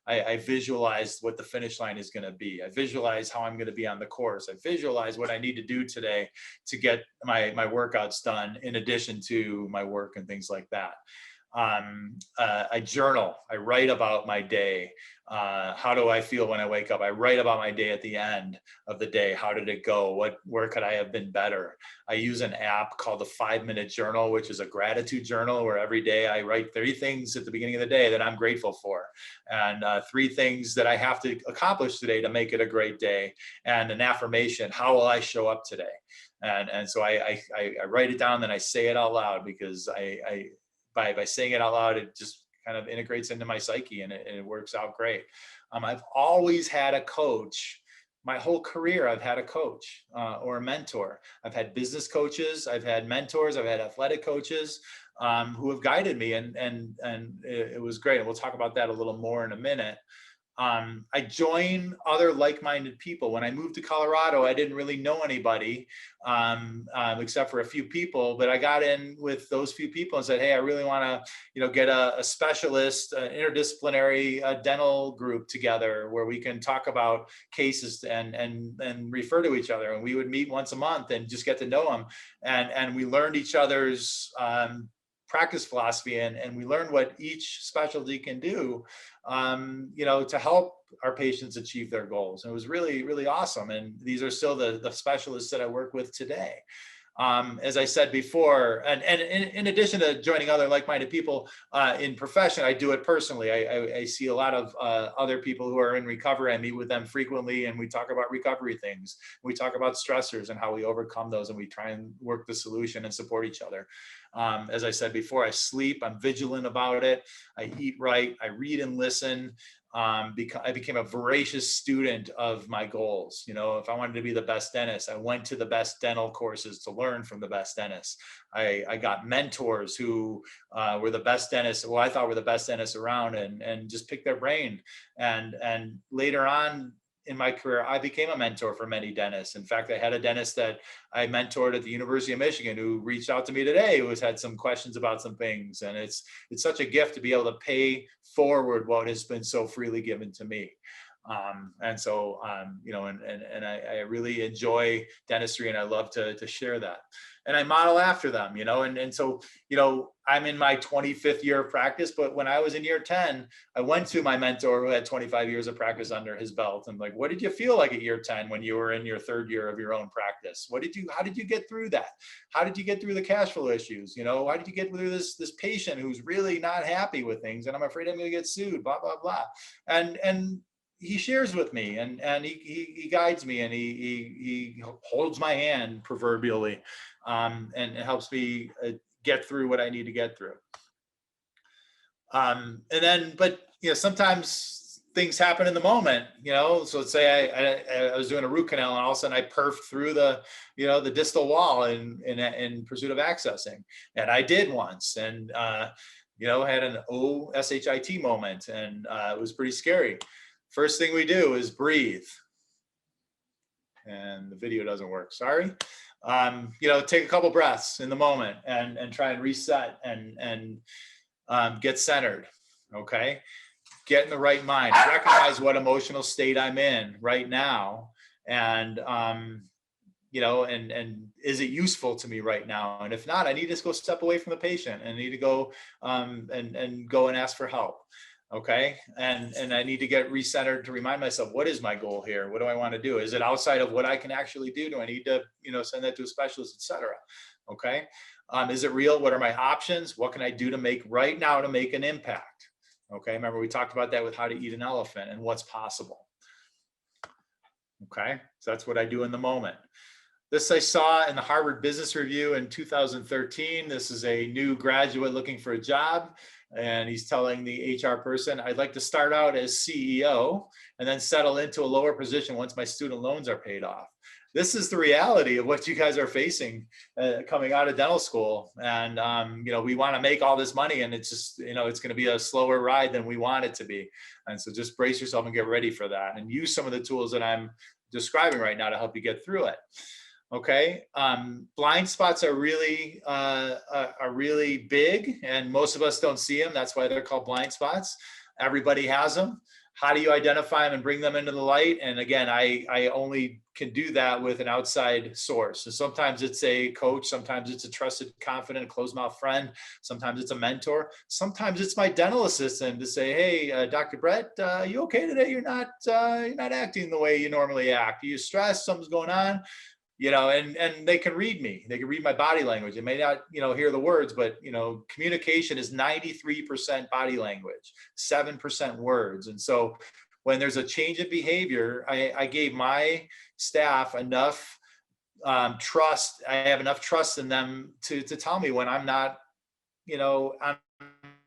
I visualize what the finish line is going to be. I visualize how I'm going to be on the course. I visualize what I need to do today to get my workouts done, in addition to my work and things like that. I journal. I write about my day. How do I feel when I wake up? I write about my day at the end of the day. How did it go? Where could I have been better? I use an app called the 5-Minute Journal, which is a gratitude journal where every day I write 3 things at the beginning of the day that I'm grateful for, and 3 things that I have to accomplish today to make it a great day, and an affirmation. How will I show up today? And so I write it down, then I say it out loud, because by saying it out loud, it just kind of integrates into my psyche, and it works out great. I've always had a coach. My whole career, I've had a coach or a mentor. I've had business coaches, I've had mentors, I've had athletic coaches who have guided me, and it was great. And we'll talk about that a little more in a minute. I join other like-minded people. When I moved to Colorado, I didn't really know anybody except for a few people, but I got in with those few people and said, hey, I really want to, get a specialist, interdisciplinary dental group together where we can talk about cases and refer to each other. And we would meet once a month and just get to know them. And we learned each other's practice philosophy, and we learned what each specialty can do, to help our patients achieve their goals. And it was really, really awesome. And these are still the specialists that I work with today. As I said before, and in addition to joining other like-minded people in profession, I do it personally. I see a lot of other people who are in recovery. I meet with them frequently, and we talk about recovery things. We talk about stressors and how we overcome those, and we try and work the solution and support each other. As I said before, I sleep, I'm vigilant about it. I eat right, I read and listen. I became a voracious student of my goals. If I wanted to be the best dentist, I went to the best dental courses to learn from the best dentists. I got mentors who were the best dentists, well, I thought were the best dentists around, and just picked their brain. And later on in my career, I became a mentor for many dentists. In fact, I had a dentist that I mentored at the University of Michigan who reached out to me today, who has had some questions about some things. And it's such a gift to be able to pay forward what has been so freely given to me. And so, I really enjoy dentistry, and I love to share that. And I model after them, and so, I'm in my 25th year of practice, but when I was in year 10, I went to my mentor who had 25 years of practice under his belt. And like, what did you feel like at year 10 when you were in your third year of your own practice? How did you get through that? How did you get through the cash flow issues? Why did you get through this patient who's really not happy with things? And I'm afraid I'm going to get sued, blah, blah, blah. And he shares with me, and he guides me, and he holds my hand proverbially, and helps me get through what I need to get through. But sometimes things happen in the moment, so let's say I was doing a root canal, and all of a sudden I perfed through the distal wall in pursuit of accessing. And I did once, and had an OSHIT moment, and it was pretty scary. First thing we do is breathe. And the video doesn't work, sorry. Take a couple breaths in the moment and try and reset and get centered, okay? Get in the right mind, recognize what emotional state I'm in right now, and is it useful to me right now? And if not, I need to go step away from the patient, and I need to go and go and ask for help. Okay. And I need to get recentered to remind myself, what is my goal here? What do I want to do? Is it outside of what I can actually do? Do I need to, send that to a specialist, et cetera? Okay. Is it real? What are my options? What can I do to make right now to make an impact? Okay. Remember, we talked about that with how to eat an elephant and what's possible. Okay. So that's what I do in the moment. This I saw in the Harvard Business Review in 2013. This is a new graduate looking for a job. And he's telling the HR person, I'd like to start out as CEO and then settle into a lower position once my student loans are paid off. This is the reality of what you guys are facing coming out of dental school. And, we want to make all this money, and it's just, it's going to be a slower ride than we want it to be. And so just brace yourself and get ready for that, and use some of the tools that I'm describing right now to help you get through it. Okay, blind spots are really big, and most of us don't see them. That's why they're called blind spots. Everybody has them. How do you identify them and bring them into the light? And again, I only can do that with an outside source. So sometimes it's a coach, sometimes it's a trusted, confident, closed mouth friend, sometimes it's a mentor, sometimes it's my dental assistant to say, hey, Dr. Brett, you okay today? You're not acting the way you normally act. Are you stressed? Something's going on? And they can read me. They can read my body language. They may not, hear the words, but, communication is 93% body language, 7% words. And so when there's a change in behavior, I gave my staff enough trust. I have enough trust in them to tell me when I'm not, on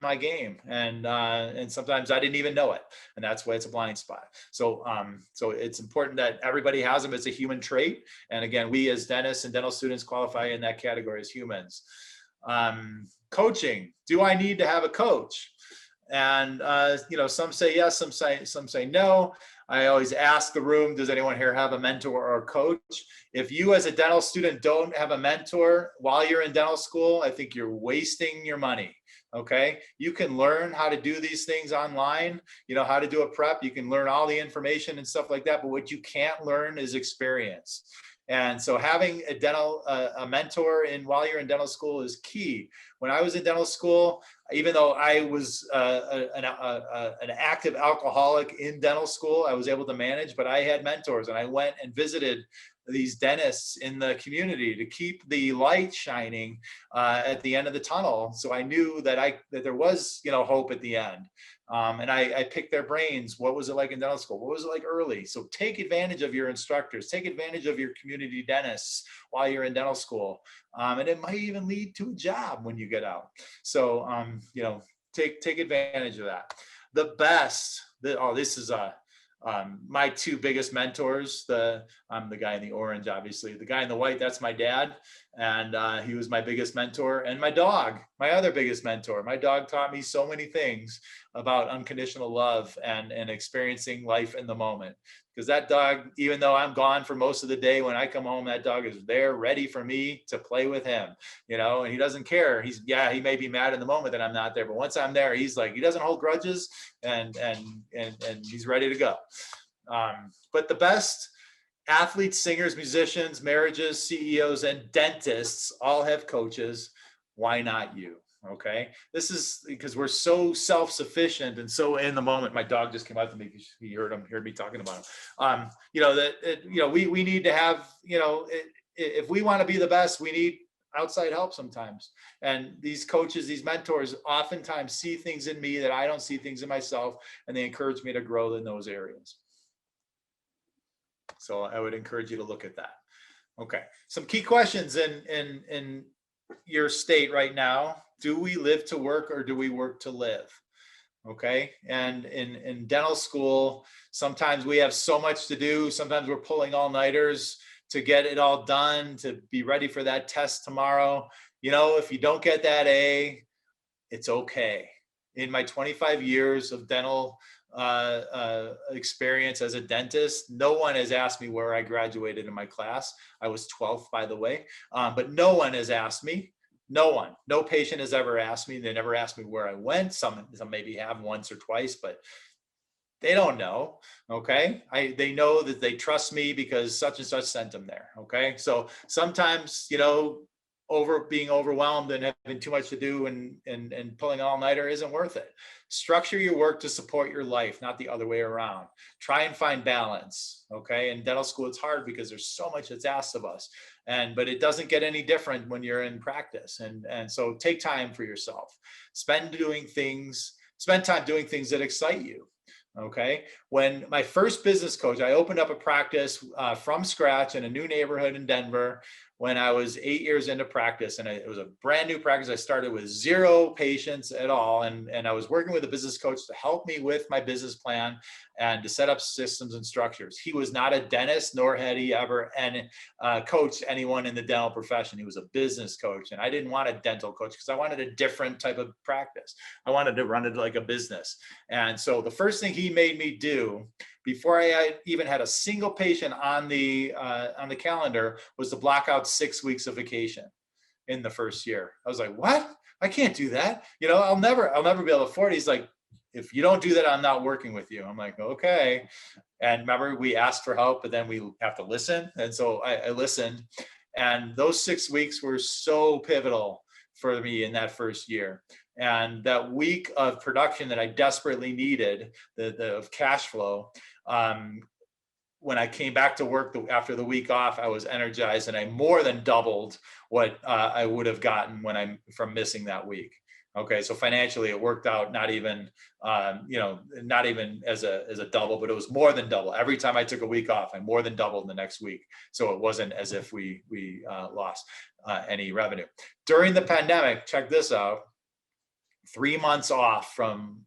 my game, and sometimes I didn't even know it, and that's why it's a blind spot. So it's important that everybody has them. It's a human trait, and again, we as dentists and dental students qualify in that category as humans. Coaching. Do I need to have a coach? And some say yes, some say no. I always ask the room, does anyone here have a mentor or a coach? If you as a dental student don't have a mentor while you're in dental school, I think you're wasting your money. Okay, you can learn how to do these things online, how to do a prep, you can learn all the information and stuff like that, but what you can't learn is experience. And so having a mentor while you're in dental school is key. When I was in dental school, even though I was an active alcoholic in dental school, I was able to manage, but I had mentors, and I went and visited these dentists in the community to keep the light shining at the end of the tunnel. So I knew that there was, hope at the end. And I picked their brains. What was it like in dental school? What was it like early? So take advantage of your instructors, take advantage of your community dentists while you're in dental school. And it might even lead to a job when you get out. So, take advantage of that. The best, this is my two biggest mentors. I'm the guy in the orange, obviously. The guy in the white, that's my dad. And he was my biggest mentor. And my dog, my other biggest mentor. My dog taught me so many things about unconditional love and experiencing life in the moment. Because that dog, even though I'm gone for most of the day, when I come home, that dog is there ready for me to play with him, and he doesn't care. He may be mad in the moment that I'm not there, but once I'm there, he's like, he doesn't hold grudges and he's ready to go. But the best athletes, singers, musicians, marriages, CEOs, and dentists all have coaches. Why not you? Okay, this is because we're so self-sufficient and so in the moment. My dog just came out to me because he heard me talking about him. We need to have, if we want to be the best, we need outside help sometimes. And these coaches, these mentors, oftentimes see things in me that I don't see things in myself, and they encourage me to grow in those areas. So I would encourage you to look at that. Okay, some key questions in your state right now. Do we live to work or do we work to live? Okay, and in dental school, sometimes we have so much to do. Sometimes we're pulling all-nighters to get it all done, to be ready for that test tomorrow. If you don't get that A, it's okay. In my 25 years of dental experience as a dentist, no one has asked me where I graduated in my class. I was 12th, by the way, but no one has asked me. No patient has ever asked me. They never asked me where I went. Some maybe have once or twice, but they don't know. Okay, they know that they trust me because such and such sent them there. Okay, so sometimes being overwhelmed and having too much to do and pulling an all-nighter isn't worth it. Structure your work to support your life, not the other way around. Try and find balance. Okay, in dental school it's hard because there's so much that's asked of us, but it doesn't get any different when you're in practice. And so take time for yourself. Spend time doing things that excite you. Okay, when my first business coach, I opened up a practice from scratch in a new neighborhood in Denver when I was 8 years into practice, and it was a brand new practice. I started with 0 patients at all, and I was working with a business coach to help me with my business plan and to set up systems and structures. He was not a dentist, nor had he ever coached anyone in the dental profession. He was a business coach, and I didn't want a dental coach because I wanted a different type of practice. I wanted to run it like a business. And so the first thing he made me do before I even had a single patient on the calendar was to block out 6 weeks of vacation in the first year. I was like, what? I can't do that. I'll never be able to afford it. He's like, if you don't do that, I'm not working with you. I'm like, okay. And remember, we asked for help, but then we have to listen. And so I listened. And those 6 weeks were so pivotal for me in that first year. And that week of production that I desperately needed, of cash flow, when I came back to work after the week off, I was energized, and I more than doubled what I would have gotten from missing that week. Okay, so financially it worked out, not even as a double, but it was more than double. Every time I took a week off, I more than doubled the next week. So it wasn't as if we lost any revenue. During the pandemic, check this out, 3 months off from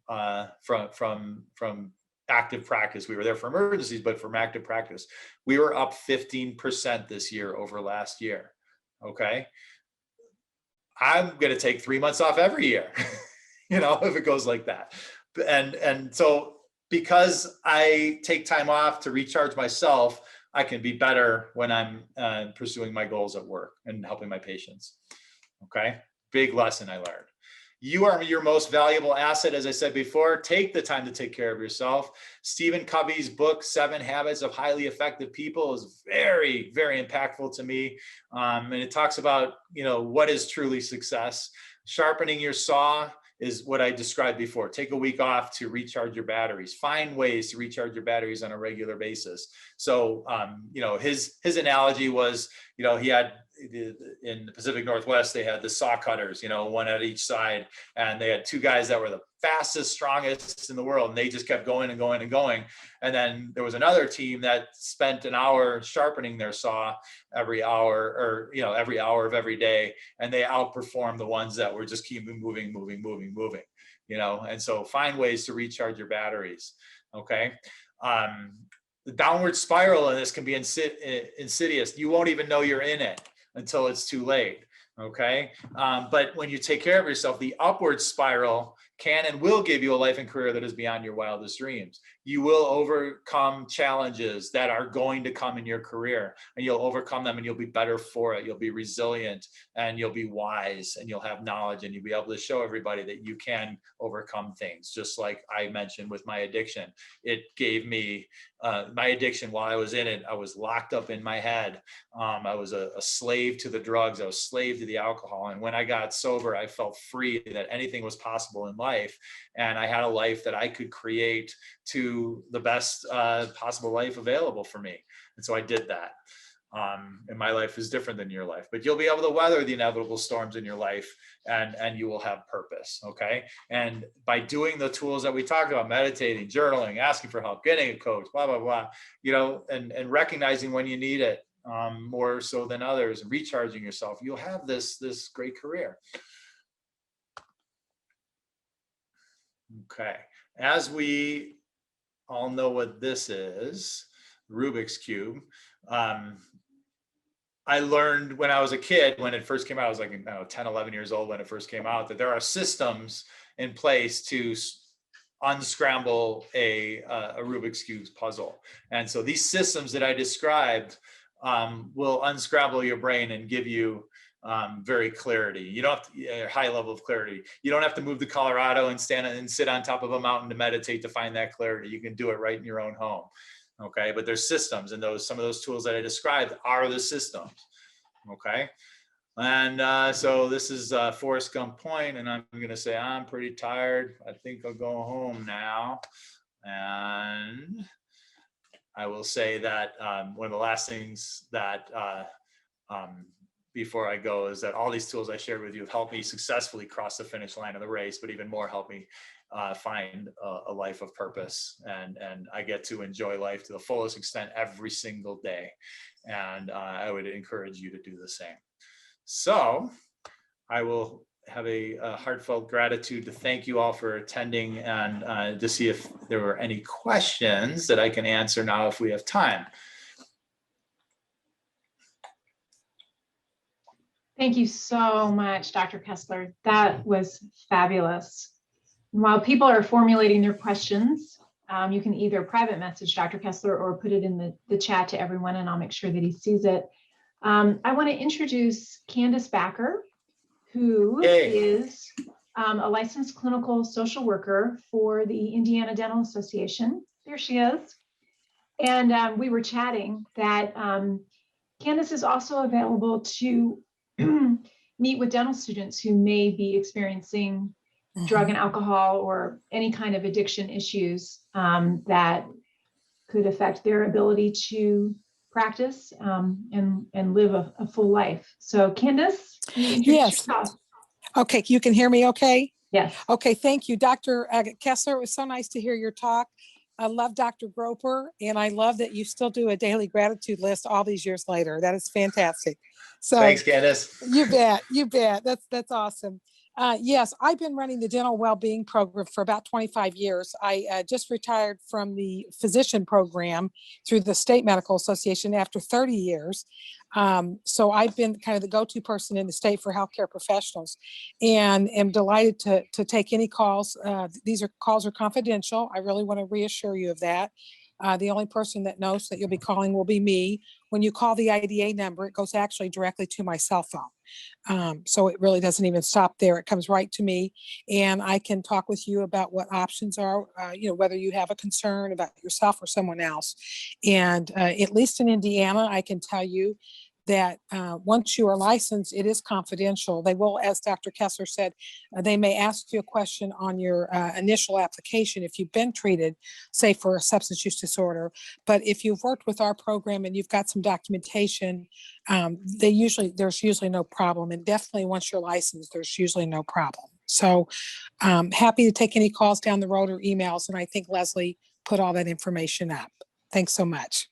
active practice. We were there for emergencies, but from active practice, we were up 15% this year over last year. Okay. I'm going to take 3 months off every year. if it goes like that. And so because I take time off to recharge myself, I can be better when I'm pursuing my goals at work and helping my patients. Okay, big lesson I learned. You are your most valuable asset. As I said before, take the time to take care of yourself. Stephen Covey's book, 7 Habits of Highly Effective People, is very, very impactful to me. And it talks about, what is truly success. Sharpening your saw is what I described before. Take a week off to recharge your batteries. Find ways to recharge your batteries on a regular basis. So, his analogy was, he had in the Pacific Northwest, they had the saw cutters, one at each side, and they had 2 guys that were the fastest, strongest in the world, and they just kept going and going and going. And then there was another team that spent an hour sharpening their saw every hour, or every hour of every day, and they outperformed the ones that were just keep moving. And so find ways to recharge your batteries. Okay. The downward spiral in this can be insidious. You won't even know you're in it until it's too late. Okay. But when you take care of yourself, the upward spiral can and will give you a life and career that is beyond your wildest dreams. You will overcome challenges that are going to come in your career, and you'll overcome them, and you'll be better for it. You'll be resilient, and you'll be wise, and you'll have knowledge, and you'll be able to show everybody that you can overcome things. Just like I mentioned with my addiction, it gave me my addiction. While I was in it, I was locked up in my head. I was a slave to the drugs. I was a slave to the alcohol. And when I got sober, I felt free, that anything was possible in life. And I had a life that I could create to the best possible life available for me. And so I did that. And my life is different than your life, but you'll be able to weather the inevitable storms in your life, and you will have purpose. Okay. And by doing the tools that we talked about, meditating, journaling, asking for help, getting a coach, blah, blah, blah, and recognizing when you need it, more so than others, and recharging yourself, you'll have this great career. Okay. As we all know what this is, Rubik's Cube. I learned when I was a kid, when it first came out, I was like 10, 11 years old when it first came out, that there are systems in place to unscramble a Rubik's Cube puzzle. And so these systems that I described will unscramble your brain and give you very clarity. You don't have to, a high level of clarity. You don't have to move to Colorado and stand and sit on top of a mountain to meditate to find that clarity. You can do it right in your own home. Okay, but there's systems, and some of those tools that I described are the systems. Okay, and so this is Forrest Gump Point, and I'm going to say I'm pretty tired. I think I'll go home now, and I will say that one of the last things that before I go is that all these tools I shared with you have helped me successfully cross the finish line of the race, but even more help me find a life of purpose, and I get to enjoy life to the fullest extent every single day. And I would encourage you to do the same. So I will have a heartfelt gratitude to thank you all for attending, and to see if there were any questions that I can answer now if we have time. Thank you so much, Dr. Kessler. That was fabulous. While people are formulating their questions, you can either private message Dr. Kessler or put it in the chat to everyone, and I'll make sure that he sees it. I want to introduce Candace Backer, who is a licensed clinical social worker for the Indiana Dental Association. There she is. And we were chatting that Candace is also available to meet with dental students who may be experiencing drug and alcohol or any kind of addiction issues that could affect their ability to practice and live a full life. So Candace, can you introduce yourself? Okay, you can hear me okay? Yes. Okay, thank you. Dr. Kessler, it was so nice to hear your talk. I love Dr. Groper, and I love that you still do a daily gratitude list all these years later. That is fantastic. So thanks, Candace. You bet. That's awesome. Yes, I've been running the dental well-being program for about 25 years. I just retired from the physician program through the State Medical Association after 30 years. So I've been kind of the go-to person in the state for healthcare professionals, and am delighted to take any calls. These calls are confidential. I really want to reassure you of that. The only person that knows that you'll be calling will be me. When you call the IDA number, it goes actually directly to my cell phone. So it really doesn't even stop there. It comes right to me, and I can talk with you about what options are, whether you have a concern about yourself or someone else. And at least in Indiana, I can tell you that once you are licensed, it is confidential. They will, as Dr. Kessler said, they may ask you a question on your initial application if you've been treated, say for a substance use disorder. But if you've worked with our program and you've got some documentation, there's usually no problem. And definitely once you're licensed, there's usually no problem. So happy to take any calls down the road or emails. And I think Leslie put all that information up. Thanks so much.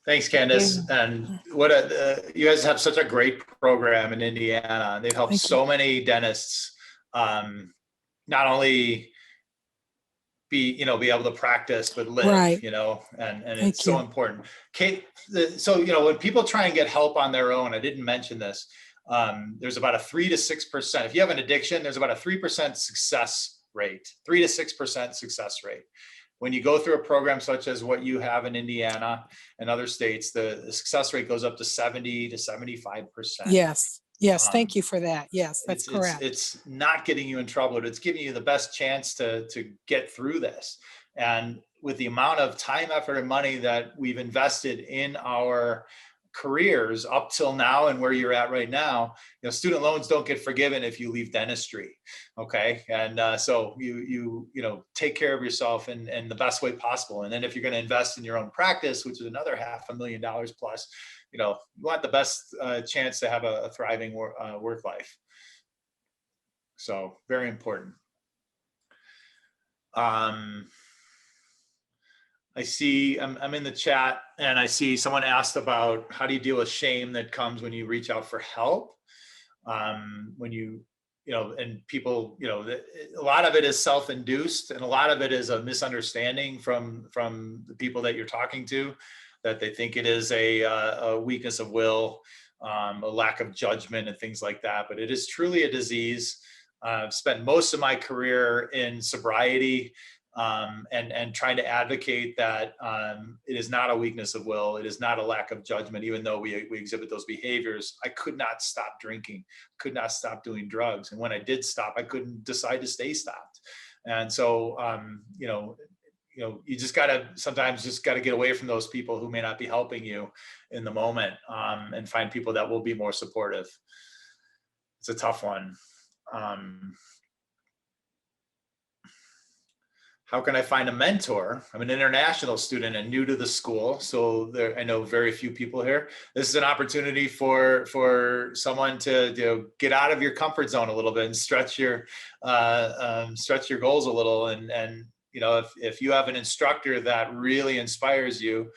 Thanks, Candace. And you guys have such a great program in Indiana. They've helped so many dentists not only be able to practice, but live, right. And it's so important. Kate, so, when people try and get help on their own, I didn't mention this, there's about a 3 to 6%. If you have an addiction, there's about a 3% success rate, 3 to 6% success rate. When you go through a program such as what you have in Indiana and other states, the success rate goes up to 70 to 75%. Yes. Yes. Thank you for that. Yes, that's correct. It's not getting you in trouble, but it's giving you the best chance to get through this. And with the amount of time, effort, and money that we've invested in our careers up till now and where you're at right now, student loans don't get forgiven if you leave dentistry. Okay. And so you take care of yourself in the best way possible. And then if you're going to invest in your own practice, which is another $500,000 plus, you want the best chance to have a thriving work life. So very important. I see, I'm in the chat, and I see someone asked about how do you deal with shame that comes when you reach out for help? When and people, a lot of it is self-induced, and a lot of it is a misunderstanding from the people that you're talking to, that they think it is a weakness of will, a lack of judgment and things like that. But it is truly a disease. I've spent most of my career in sobriety, and trying to advocate that it is not a weakness of will. It is not a lack of judgment, even though we exhibit those behaviors. I could not stop drinking, could not stop doing drugs. And when I did stop, I couldn't decide to stay stopped. And so, you just sometimes gotta get away from those people who may not be helping you in the moment, and find people that will be more supportive. It's a tough one. How can I find a mentor? I'm an international student and new to the school, so I know very few people here. This is an opportunity for someone to get out of your comfort zone a little bit and stretch your goals a little. And if you have an instructor that really inspires you,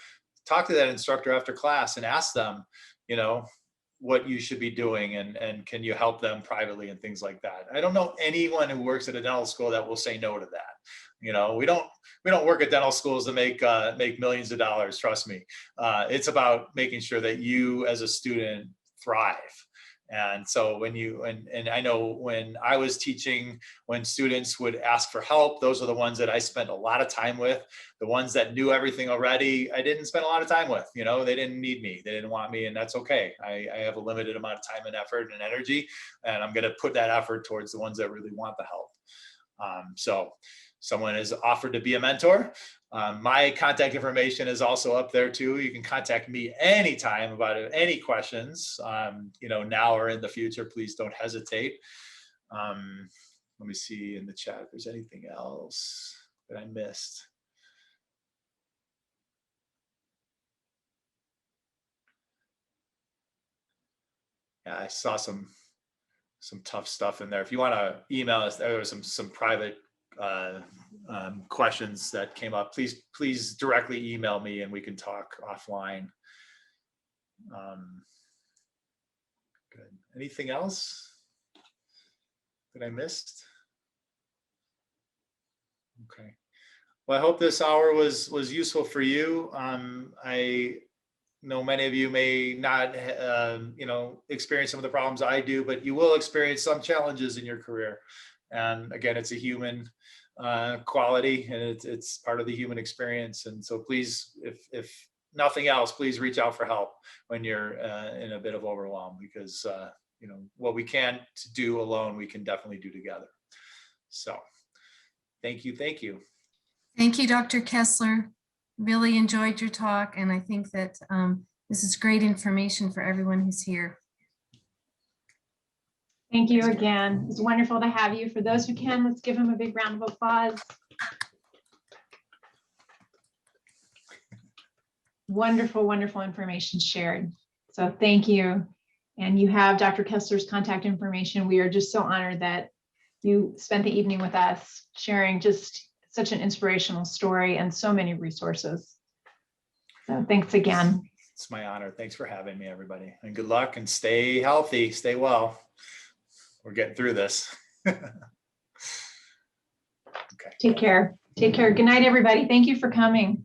talk to that instructor after class and ask them, what you should be doing, and can you help them privately and things like that. I don't know anyone who works at a dental school that will say no to that. We don't work at dental schools to make millions of dollars. Trust me. It's about making sure that you as a student thrive. And so and I know when I was teaching, when students would ask for help, those are the ones that I spent a lot of time with. The ones that knew everything already, I didn't spend a lot of time with. They didn't need me, they didn't want me, and that's okay. I have a limited amount of time and effort and energy, and I'm going to put that effort towards the ones that really want the help. So someone is offered to be a mentor. My contact information is also up there too. You can contact me anytime about any questions, now or in the future. Please don't hesitate. Let me see in the chat if there's anything else that I missed. Yeah, I saw some tough stuff in there. If you want to email us, there was some private questions that came up. Please directly email me and we can talk offline. Good. Anything else? that I missed? Okay. Well, I hope this hour was useful for you. I know many of you may not, experience some of the problems I do, but you will experience some challenges in your career. And again, it's a human quality, and it's part of the human experience. And so please, if nothing else, please reach out for help when you're in a bit of overwhelm, because what we can't do alone, we can definitely do together. So thank you. Thank you. Thank you, Dr. Kessler. Really enjoyed your talk, and I think that this is great information for everyone who's here. Thank you again. It's wonderful to have you. For those who can, let's give him a big round of applause. Wonderful, wonderful information shared. So thank you. And you have Dr. Kessler's contact information. We are just so honored that you spent the evening with us, sharing just such an inspirational story and so many resources. So thanks again. It's my honor. Thanks for having me, everybody. And good luck, and stay healthy, stay well. We're getting through this. Okay. Take care. Take care. Good night, everybody. Thank you for coming.